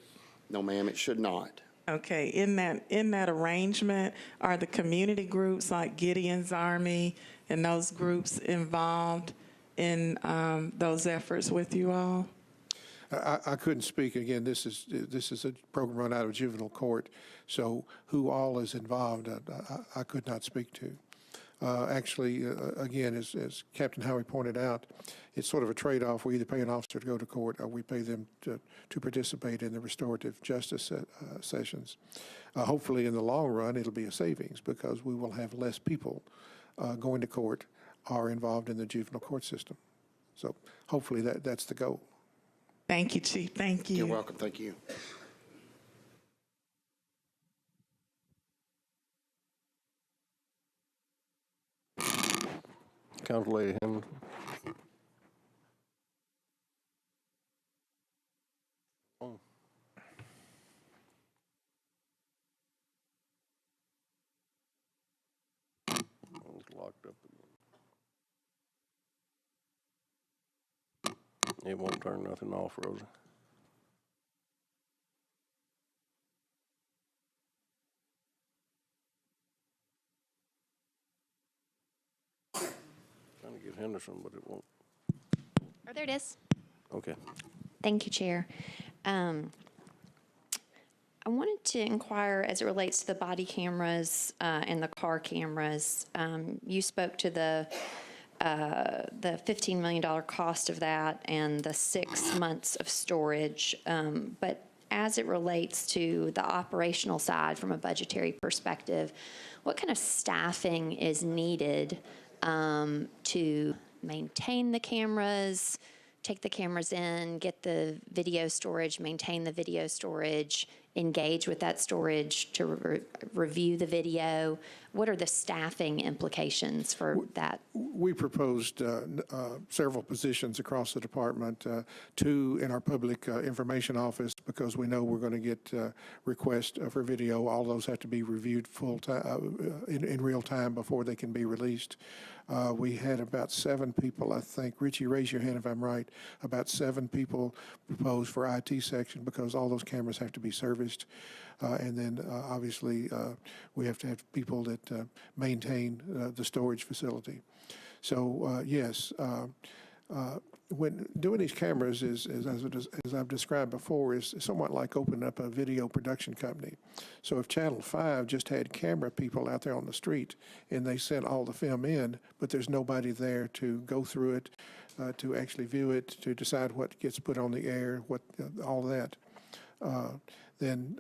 No, ma'am, it should not. Okay, in that arrangement, are the community groups like Gideon's Army and those groups involved in those efforts with you all? I couldn't speak. Again, this is a program run out of juvenile court, so who all is involved, I could not speak to. Actually, again, as Captain Howie pointed out, it's sort of a trade-off. We either pay an officer to go to court or we pay them to participate in the restorative justice sessions. Hopefully, in the long run, it'll be a savings because we will have less people going to court or involved in the juvenile court system. So hopefully that's the goal. Thank you, Chief. Thank you. You're welcome. Thank you. Council Lady Hammond. Oh. It's locked up again. It won't turn nothing off, Rosa. Trying to get Henderson, but it won't. Oh, there it is. Okay. Thank you, Chair. I wanted to inquire as it relates to the body cameras and the car cameras. You spoke to the $15 million cost of that and the 6 months of storage. But as it relates to the operational side from a budgetary perspective, what kind of staffing is needed to maintain the cameras, take the cameras in, get the video storage, maintain the video storage, engage with that storage to review the video? What are the staffing implications for that? We proposed several positions across the department, 2 in our public information office, because we know we're going to get requests for video. All those have to be reviewed full time in real time before they can be released. We had about 7 people, I think. Richie, raise your hand if I'm right. About 7 people proposed for IT section because all those cameras have to be serviced. And then obviously we have to have people that maintain the storage facility. So yes, when doing these cameras as I've described before, is somewhat like opening up a video production company. So if Channel 5 just had camera people out there on the street and they sent all the film in, but there's nobody there to go through it, to actually view it, to decide what gets put on the air, what all that, then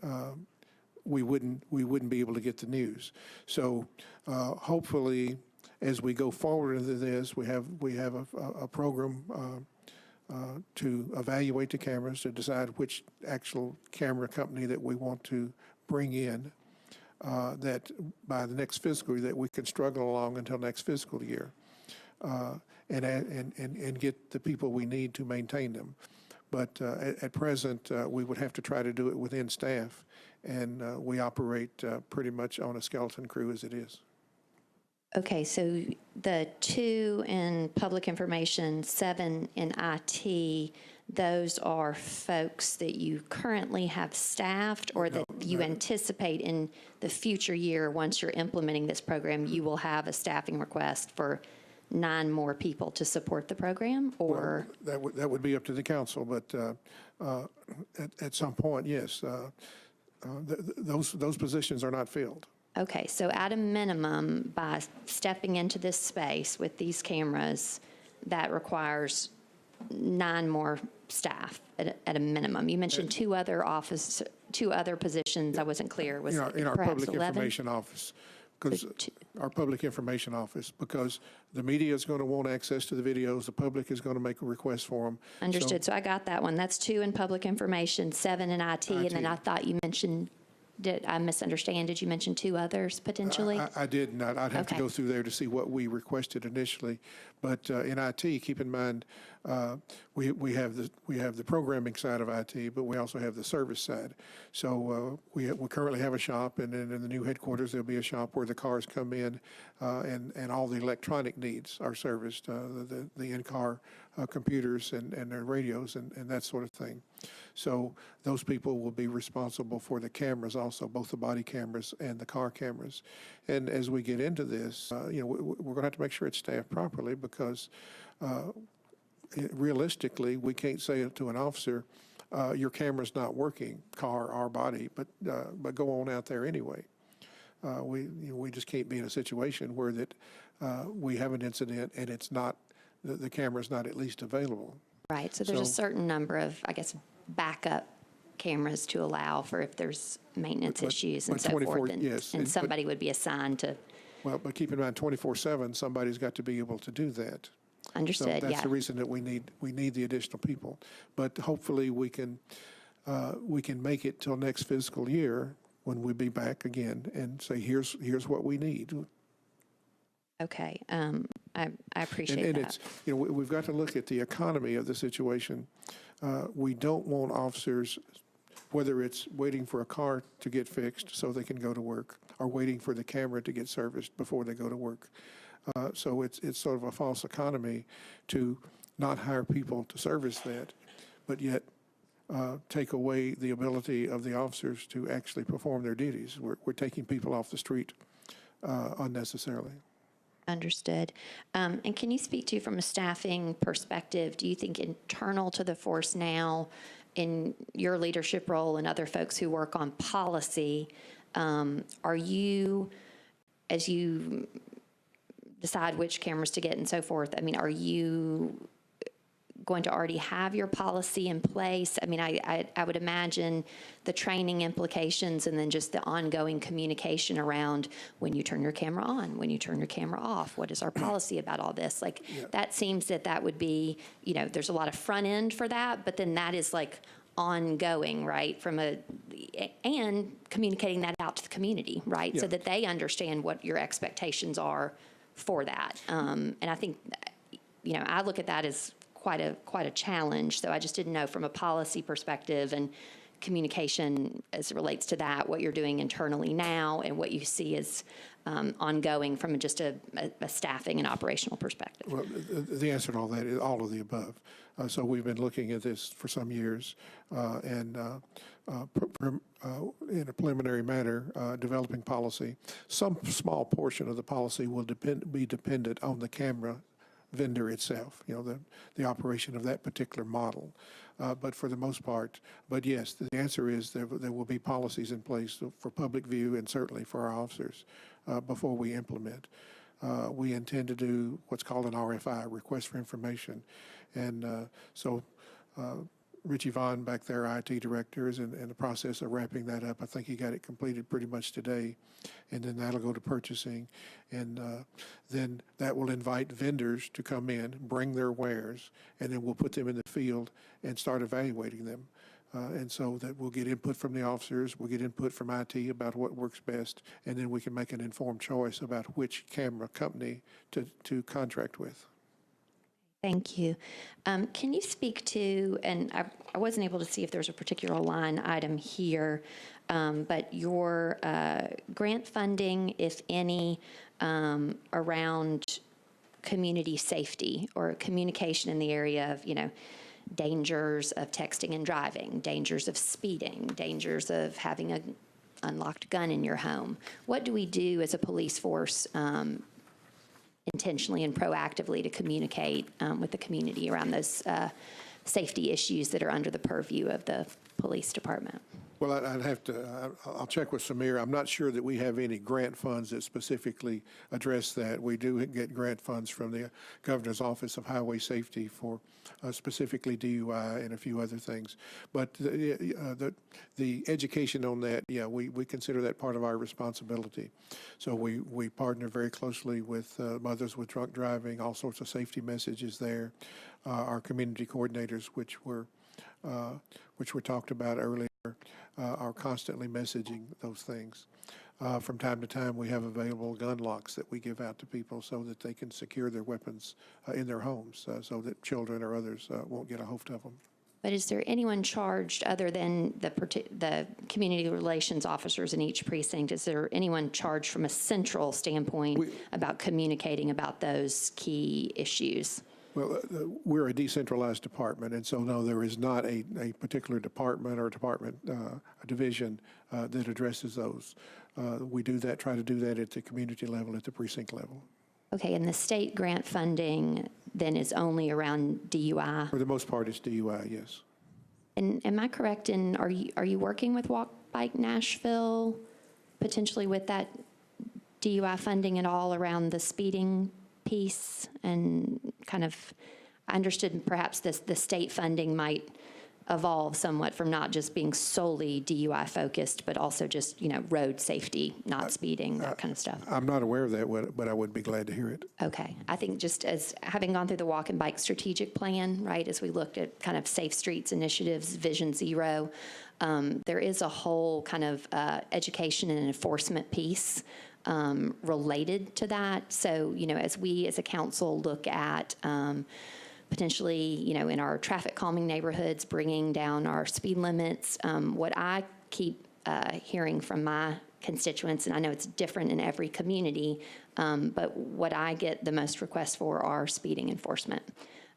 we wouldn't be able to get the news. So hopefully, as we go forward into this, we have a program to evaluate the cameras, to decide which actual camera company that we want to bring in, that by the next fiscal year, that we can struggle along until next fiscal year, and get the people we need to maintain them. But at present, we would have to try to do it within staff, and we operate pretty much on a skeleton crew as it is. Okay, so the 2 in public information, 7 in IT, those are folks that you currently have staffed, or that you anticipate in the future year, once you're implementing this program, you will have a staffing request for 9 more people to support the program, or? Well, that would be up to the council, but at some point, yes, those positions are not filled. Okay, so at a minimum, by stepping into this space with these cameras, that requires 9 more staff at a minimum. You mentioned 2 other positions. I wasn't clear. Was in our perhaps public 11? information office, because our public information office, because the media is going to want access to the videos, the public is going to make a request for them. Understood. So I got that one. That's 2 in public information, 7 in IT, and then I thought you mentioned. Did I misunderstand? Did you mention 2 others potentially? I did not. I'd have to Okay. go through there to see what we requested initially. But in IT, keep in mind, we have the programming side of IT, but we also have the service side. So we currently have a shop, and then in the new headquarters there'll be a shop where the cars come in, and all the electronic needs are serviced, the in-car computers and their radios and that sort of thing. So those people will be responsible for the cameras also, both the body cameras and the car cameras. And as we get into this, we're going to have to make sure it's staffed properly, because realistically, we can't say to an officer, your camera's not working, car or body, but go on out there anyway. We just can't be in a situation where that we have an incident and it's not, the camera's not at least available. Right. So there's a certain number of, I guess, backup cameras to allow for if there's maintenance issues and so forth. Yes, and somebody would be assigned to. Well, but keep in mind, 24/7, somebody's got to be able to do that. Understood. So that's the reason that we need the additional people. But hopefully we can make it till next fiscal year, when we be back again and say, here's what we need. Okay. I appreciate and that. It's, we've got to look at the economy of the situation. We don't want officers, whether it's waiting for a car to get fixed so they can go to work, or waiting for the camera to get serviced before they go to work. So it's sort of a false economy to not hire people to service that, but yet take away the ability of the officers to actually perform their duties. We're taking people off the street unnecessarily. Understood. And can you speak to, from a staffing perspective, do you think internal to the force now, in your leadership role and other folks who work on policy, are you, as you decide which cameras to get and so forth, I mean, are you going to already have your policy in place? I mean, I would imagine the training implications and then just the ongoing communication around when you turn your camera on, when you turn your camera off, what is our policy about all this? Like, that seems that would be, there's a lot of front end for that, but then that is like ongoing, right? And communicating that out to the community, right? So that they understand what your expectations are for that. And I think, I look at that as quite a challenge. So I just didn't know, from a policy perspective and communication as it relates to that, what you're doing internally now and what you see as ongoing from just a staffing and operational perspective. Well, the answer to all that is all of the above. So we've been looking at this for some years, and in a preliminary manner, developing policy. Some small portion of the policy will be dependent on the camera vendor itself, the operation of that particular model. But for the most part, but yes, the answer is there will be policies in place for public view and certainly for our officers before we implement. We intend to do what's called an RFI, request for information. And so Richie Vaughn back there, IT director, is in the process of wrapping that up. I think he got it completed pretty much today. And then that'll go to purchasing. And then that will invite vendors to come in, bring their wares, and then we'll put them in the field and start evaluating them. And so that we'll get input from the officers, we'll get input from IT about what works best, and then we can make an informed choice about which camera company to contract with. Thank you. Can you speak to, and I wasn't able to see if there's a particular line item here, but your grant funding, if any, around community safety or communication in the area of, dangers of texting and driving, dangers of speeding, dangers of having an unlocked gun in your home. What do we do as a police force intentionally and proactively to communicate with the community around those safety issues that are under the purview of the police department? Well, I'll check with Samir. I'm not sure that we have any grant funds that specifically address that. We do get grant funds from the Governor's Office of Highway Safety for specifically DUI and a few other things. But the education on that, we consider that part of our responsibility. So we partner very closely with Mothers with Drunk Driving, all sorts of safety messages there. Our community coordinators, which were talked about earlier, are constantly messaging those things. From time to time, we have available gun locks that we give out to people so that they can secure their weapons in their homes so that children or others won't get a hold of them. But is there anyone charged other than the community relations officers in each precinct? Is there anyone charged from a central standpoint about communicating about those key issues? Well, we're a decentralized department, and so no, there is not a particular department or a division that addresses those. We try to do that at the community level, at the precinct level. Okay, and the state grant funding then is only around DUI? For the most part, it's DUI, yes. And am I correct in, are you working with Walk Bike Nashville, potentially with that DUI funding at all around the speeding piece? And kind of, I understood perhaps the state funding might evolve somewhat from not just being solely DUI focused, but also just, road safety, not speeding, that kind of stuff. I'm not aware of that, but I would be glad to hear it. Okay. I think just as having gone through the Walk and Bike strategic plan, right, as we looked at kind of safe streets initiatives, Vision Zero, there is a whole kind of education and enforcement piece related to that. So, as we as a council look at potentially, in our traffic calming neighborhoods, bringing down our speed limits, what I keep hearing from my constituents, and I know it's different in every community, but what I get the most requests for are speeding enforcement.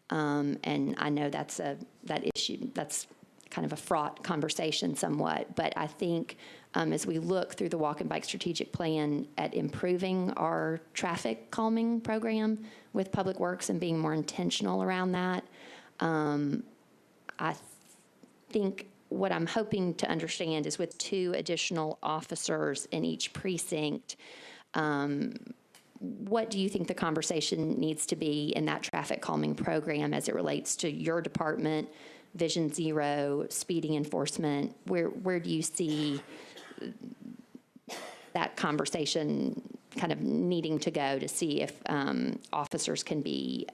And I know that issue, that's kind of a fraught conversation somewhat, but I think as we look through the Walk and Bike strategic plan at improving our traffic calming program with Public Works and being more intentional around that, I think what I'm hoping to understand is with 2 additional officers in each precinct, what do you think the conversation needs to be in that traffic calming program as it relates to your department, Vision Zero, speeding enforcement? Where do you see that conversation kind of needing to go to see if officers can be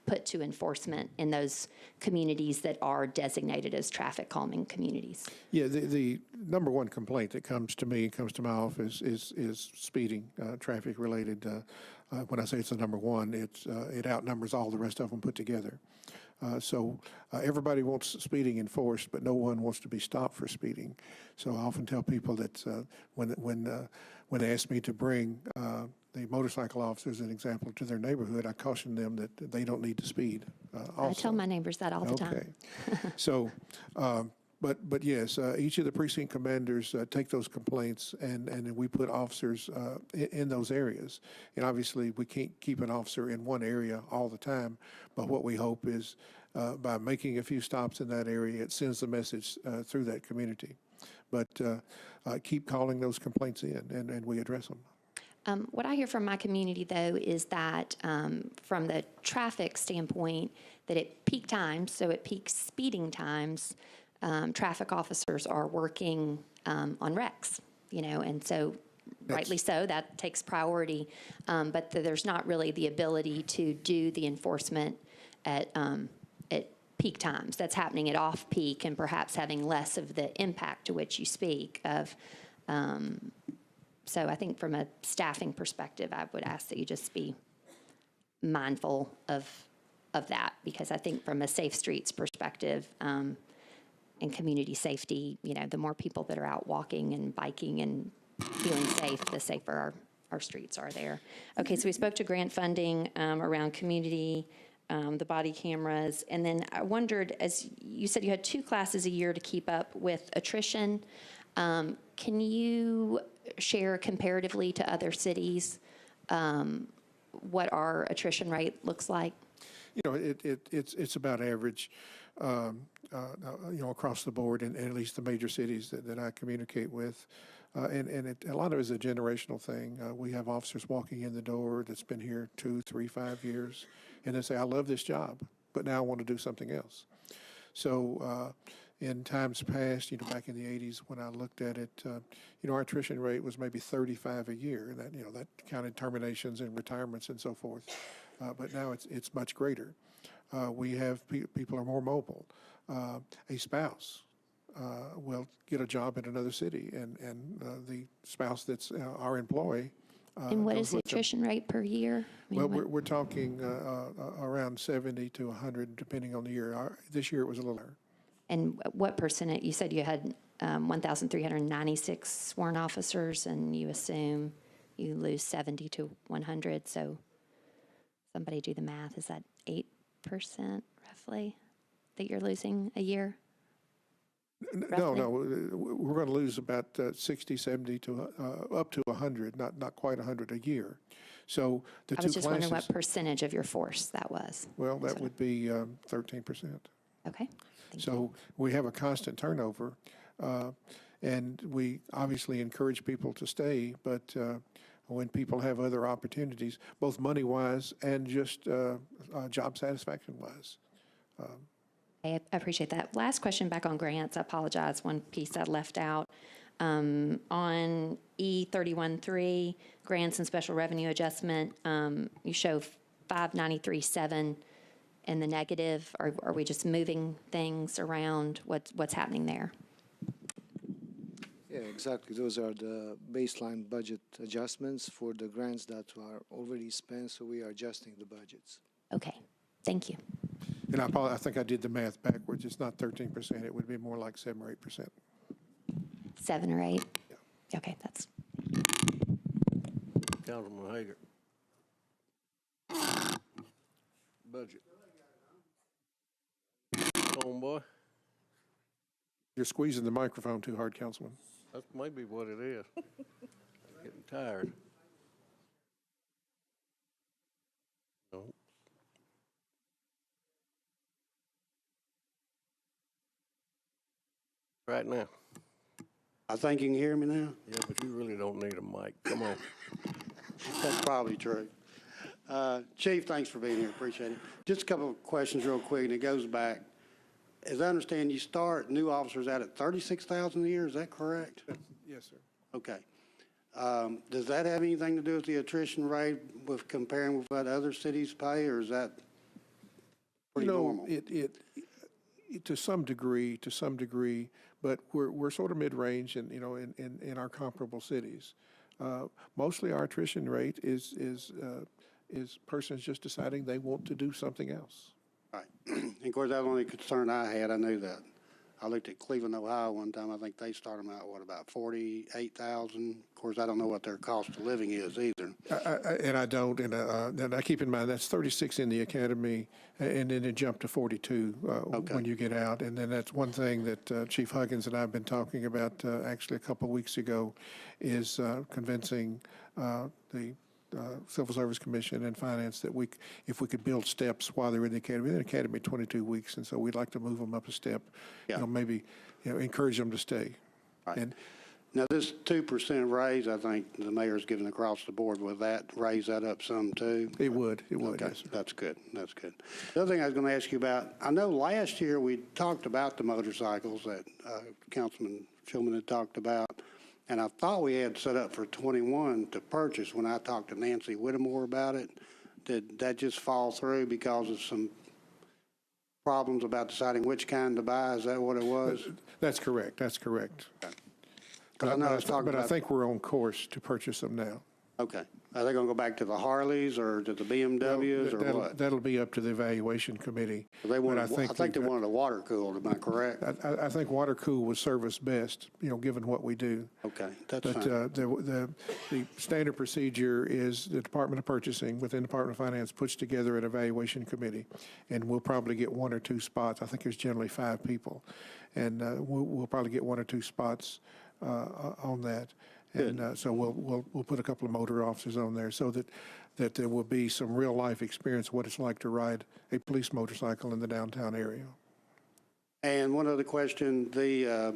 put to enforcement in those communities that are designated as traffic calming communities? Yeah, the number one complaint that comes to my office is speeding, traffic related. When I say it's the number one, it outnumbers all the rest of them put together. So everybody wants speeding enforced, but no one wants to be stopped for speeding. So I often tell people that when they ask me to bring the motorcycle officers, an example, to their neighborhood, I caution them that they don't need to speed. I tell my neighbors that all the time. So But yes, each of the precinct commanders take those complaints, and then we put officers in those areas. And obviously, we can't keep an officer in one area all the time, but what we hope is by making a few stops in that area, it sends the message through that community. But keep calling those complaints in, and we address them. What I hear from my community, though, is that from the traffic standpoint, that at peak times, so at peak speeding times, traffic officers are working on wrecks, and so rightly so, that takes priority. But there's not really the ability to do the enforcement at peak times. That's happening at off-peak and perhaps having less of the impact to which you speak of. So I think from a staffing perspective, I would ask that you just be mindful of that, because I think from a safe streets perspective and community safety, the more people that are out walking and biking and feeling safe, the safer our streets are there. Okay, so we spoke to grant funding around community, the body cameras, and then I wondered, as you said, you had 2 classes a year to keep up with attrition. Can you share comparatively to other cities what our attrition rate looks like? It's about average, across the board, and at least the major cities that I communicate with. And a lot of it is a generational thing. We have officers walking in the door that's been here 2, 3, 5 years, and they say, I love this job, but now I want to do something else. So in times past, back in the 80s when I looked at it, our attrition rate was maybe 35 a year, and that counted terminations and retirements and so forth. But now it's much greater. We have people are more mobile. A spouse will get a job in another city, and the spouse that's our employee. And what is the attrition rate per year? Well, we're talking around 70 to 100, depending on the year. This year it was a little higher. And what percentage? You said you had 1,396 sworn officers, and you assume you lose 70 to 100. So somebody do the math. Is that 8% roughly that you're losing a year? No, we're going to lose about 60, 70 to up to 100, not quite 100 a year. So the 2 classes. I was just wondering what percentage of your force that was. Well, that would be 13%. Okay. So we have a constant turnover, and we obviously encourage people to stay, but when people have other opportunities, both money-wise and just job satisfaction-wise. I appreciate that. Last question back on grants. I apologize. One piece I left out. On E31.3, grants and special revenue adjustment, you show 593.7 in the negative. Are we just moving things around? What's happening there? Yeah, exactly. Those are the baseline budget adjustments for the grants that are already spent, so we are adjusting the budgets. Okay, thank you. And I think I did the math backwards. It's not 13%. It would be more like 7 or 8%. 7 or 8? Yeah. Okay, that's. Councilman Hager. Budget. Come on, boy. You're squeezing the microphone too hard, Councilman. That's maybe what it is. Getting tired. No. Right now. I think you can hear me now. Yeah, but you really don't need a mic. Come on. That's probably true. Chief, thanks for being here. Appreciate it. Just a couple of questions real quick, and it goes back. As I understand, you start new officers out at $36,000 a year. Is that correct? Yes, sir. Okay. Does that have anything to do with the attrition rate with comparing with what other cities pay, or is that pretty normal? It to some degree, but we're sort of mid-range in our comparable cities. Mostly our attrition rate is persons just deciding they want to do something else. Right. And of course, that was the only concern I had. I knew that. I looked at Cleveland, Ohio one time. I think they start them out, what, about 48,000? Of course, I don't know what their cost of living is either. And I don't, and I keep in mind, that's 36 in the academy, and then it jumped to 42 when you get out. And then that's one thing that Chief Huggins and I have been talking about actually a couple of weeks ago is convincing the Civil Service Commission and Finance that if we could build steps while they're in the academy 22 weeks, and so we'd like to move them up a step, maybe encourage them to stay. Right. And now, this 2% raise, I think the mayor's given across the board. Will that raise that up some too? It would, Okay, yes. that's good, that's good. The other thing I was going to ask you about, I know last year we talked about the motorcycles that Councilman Shulman had talked about, and I thought we had set up for 21 to purchase when I talked to Nancy Whittemore about it. Did that just fall through because of some problems about deciding which kind to buy? Is that what it was? That's correct, that's correct. Okay. I know I was talking But I about, think we're on course to purchase them now. okay. Are they going to go back to the Harleys or to the BMWs or what? That'll be up to the evaluation committee. They wanted, But I think they wanted a water cooled, am I correct? I think water cool would serve us best, given what we do. Okay, that's But fine. the standard procedure is the Department of Purchasing within the Department of Finance puts together an evaluation committee, and we'll probably get 1 or 2 spots. I think there's generally 5 people, and we'll probably get 1 or 2 spots on that. And so we'll put a couple of motor officers on there so that there will be some real life experience of what it's like to ride a police motorcycle in the downtown area. And one other question, there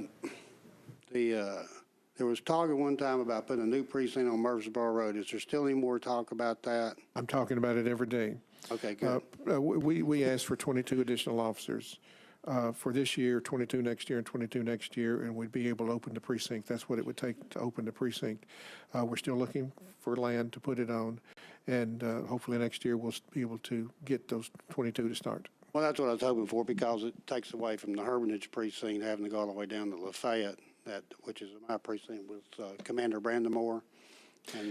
was talk at one time about putting a new precinct on Murfreesboro Road. Is there still any more talk about that? I'm talking about it every day. Okay, good. We asked for 22 additional officers for this year, 22 next year, and 22 next year, and we'd be able to open the precinct. That's what it would take to open the precinct. We're still looking for land to put it on, and hopefully next year we'll be able to get those 22 to start. Well, that's what I was hoping for, because it takes away from the Hermitage precinct, having to go all the way down to Lafayette, which is my precinct with Commander Brandamore.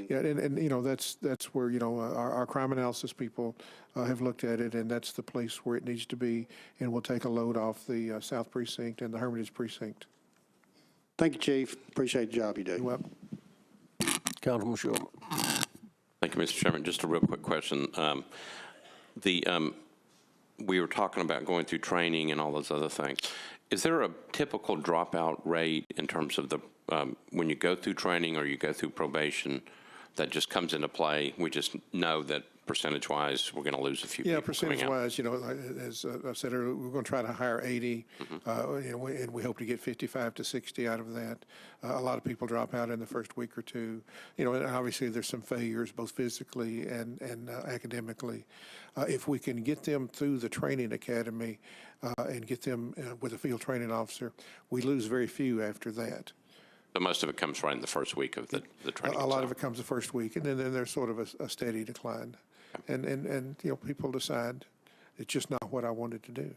Yeah, and that's where our crime analysis people have looked at it, and that's the place where it needs to be, and we'll take a load off the South Precinct and the Hermitage Precinct. Thank you, Chief. Appreciate the job you do. You're welcome. Councilman Shulman. Thank you, Mr. Chairman. Just a real quick question. We were talking about going through training and all those other things. Is there a typical dropout rate in terms of the when you go through training or you go through probation that just comes into play? We just know that percentage-wise we're going to lose a few people coming out. Percentage-wise, as I said earlier, we're going to try to hire 80, and we hope to get 55 to 60 out of that. A lot of people drop out in the first week or two. And obviously there's some failures, both physically and academically. If we can get them through the training academy and get them with a field training officer, we lose very few after that. So most of it comes right in the first week of the training. A lot of it comes the first week, and then there's sort of a steady decline. And people decide it's just not what I wanted to do.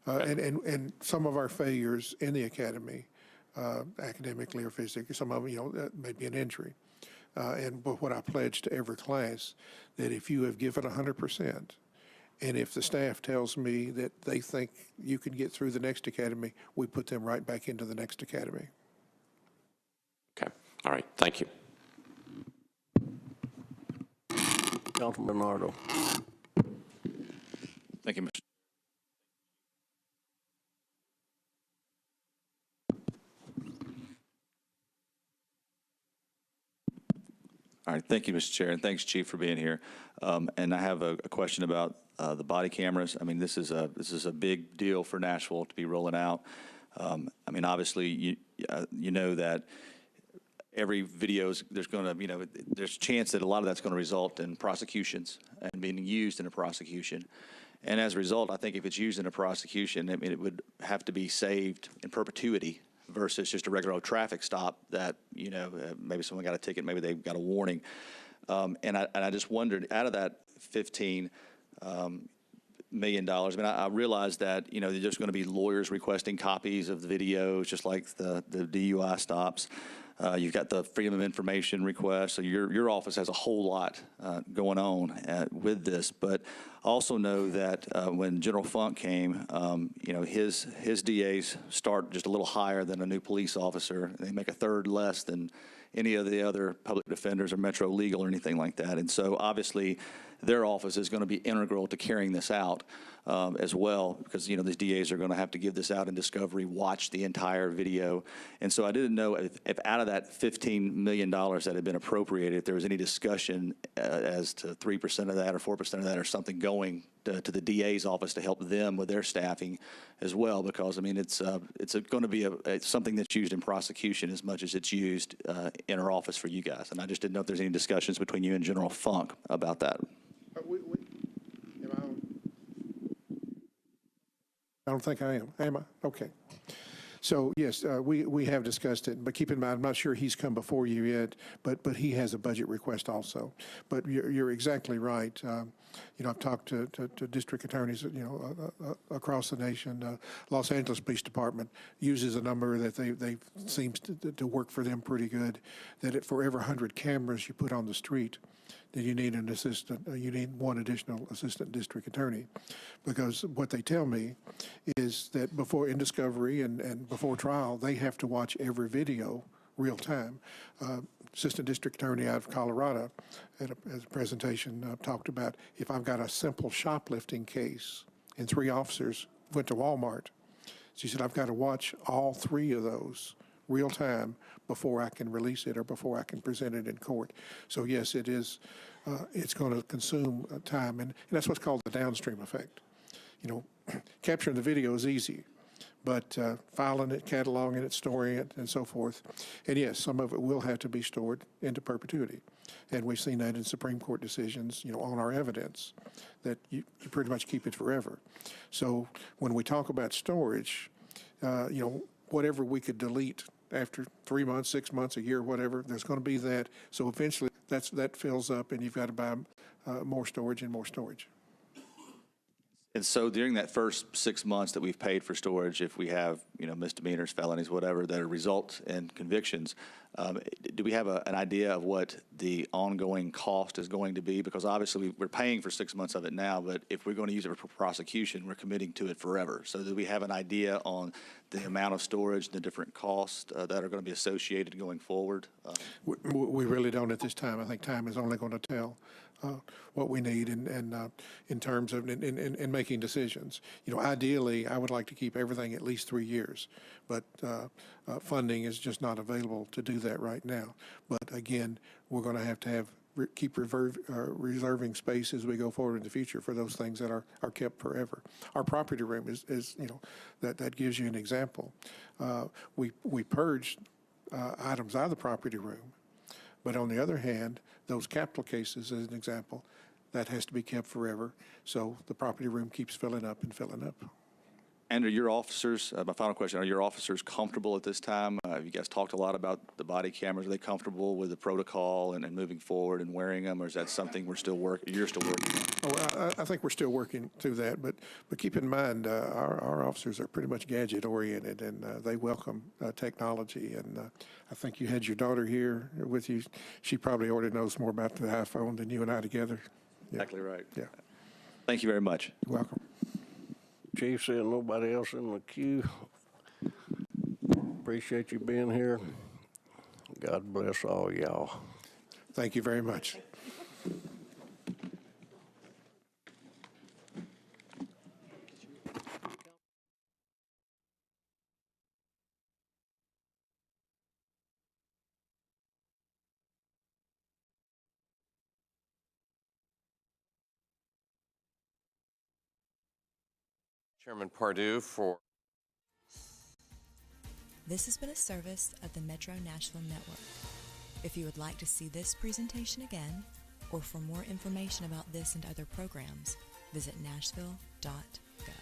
And some of our failures in the academy, academically or physically, some of them, may be an injury. But what I pledge to every class, that if you have given 100%, and if the staff tells me that they think you can get through the next academy, we put them right back into the next academy. Okay. All right. Thank you. Councilman Bernardo. Thank you, Mr. All right, thank you, Mr. Chair, and thanks, Chief, for being here. And I have a question about the body cameras. I mean, this is a big deal for Nashville to be rolling out. I mean, obviously, you know that every video there's going to, there's a chance that a lot of that's going to result in prosecutions and being used in a prosecution. And as a result, I think if it's used in a prosecution, I mean, it would have to be saved in perpetuity versus just a regular old traffic stop that, maybe someone got a ticket, maybe they got a warning. And I just wondered, out of that 15, million. I mean, I realize that, there's going to be lawyers requesting copies of the videos, just like the DUI stops. You've got the Freedom of Information request, so your office has a whole lot going on with this. But also know that when General Funk came, his DAs start just a little higher than a new police officer. They make a third less than any of the other public defenders or Metro Legal or anything like that. And so obviously their office is going to be integral to carrying this out as well, because, these DAs are going to have to give this out in discovery, watch the entire video. And so I didn't know if out of that $15 million that had been appropriated, if there was any discussion as to 3% of that or 4% of that or something going to the DA's office to help them with their staffing as well, because, I mean, it's going to be it's something that's used in prosecution as much as it's used in our office for you guys. And I just didn't know if there's any discussions between you and General Funk about that. I don't think I am. Am I? Okay. So, yes, we have discussed it, but keep in mind, I'm not sure he's come before you yet, but he has a budget request also. But you're exactly right. I've talked to district attorneys, across the nation. Los Angeles Police Department uses a number that they seems to work for them pretty good, that for every 100 cameras you put on the street, that you need an assistant, you need one additional assistant district attorney. Because what they tell me is that before in discovery and before trial, they have to watch every video real time. Assistant district attorney out of Colorado at a presentation talked about, if I've got a simple shoplifting case and 3 officers went to Walmart, she said, I've got to watch all 3 of those real time before I can release it or before I can present it in court. So yes, it is. It's going to consume time, and that's what's called the downstream effect. Capturing the video is easy, but filing it, cataloging it, storing it, and so forth. And yes, some of it will have to be stored into perpetuity. And we've seen that in Supreme Court decisions, on our evidence, that you pretty much keep it forever. So when we talk about storage, whatever we could delete after 3 months, 6 months, a year, whatever, there's going to be that. So eventually that fills up, and you've got to buy more storage and more storage. And so during that first 6 months that we've paid for storage, if we have, misdemeanors, felonies, whatever, that result in convictions, do we have an idea of what the ongoing cost is going to be? Because obviously we're paying for 6 months of it now, but if we're going to use it for prosecution, we're committing to it forever. So do we have an idea on the amount of storage, the different costs that are going to be associated going forward? We really don't at this time. I think time is only going to tell what we need and in terms of in making decisions. Ideally, I would like to keep everything at least 3 years, but funding is just not available to do that right now. But again, we're going to have keep reserving space as we go forward in the future for those things that are kept forever. Our property room is that gives you an example. We purged items out of the property room, but on the other hand, those capital cases, as an example, that has to be kept forever. So the property room keeps filling up and filling up. And are your officers, my final question, are your officers comfortable at this time? You guys talked a lot about the body cameras. Are they comfortable with the protocol and moving forward and wearing them, or is that something you're still working on? I think we're still working through that, but keep in mind, our officers are pretty much gadget-oriented, and they welcome technology. And I think you had your daughter here with you. She probably already knows more about the iPhone than you and I together. Yeah. Exactly right. Yeah. Thank you very much. You're welcome. Chief said nobody else in the queue. Appreciate you being here. God bless all y'all. Thank you very much. Chairman Pardue for. This has been a service of the Metro Nashville Network. If you would like to see this presentation again, or for more information about this and other programs, visit nashville.gov.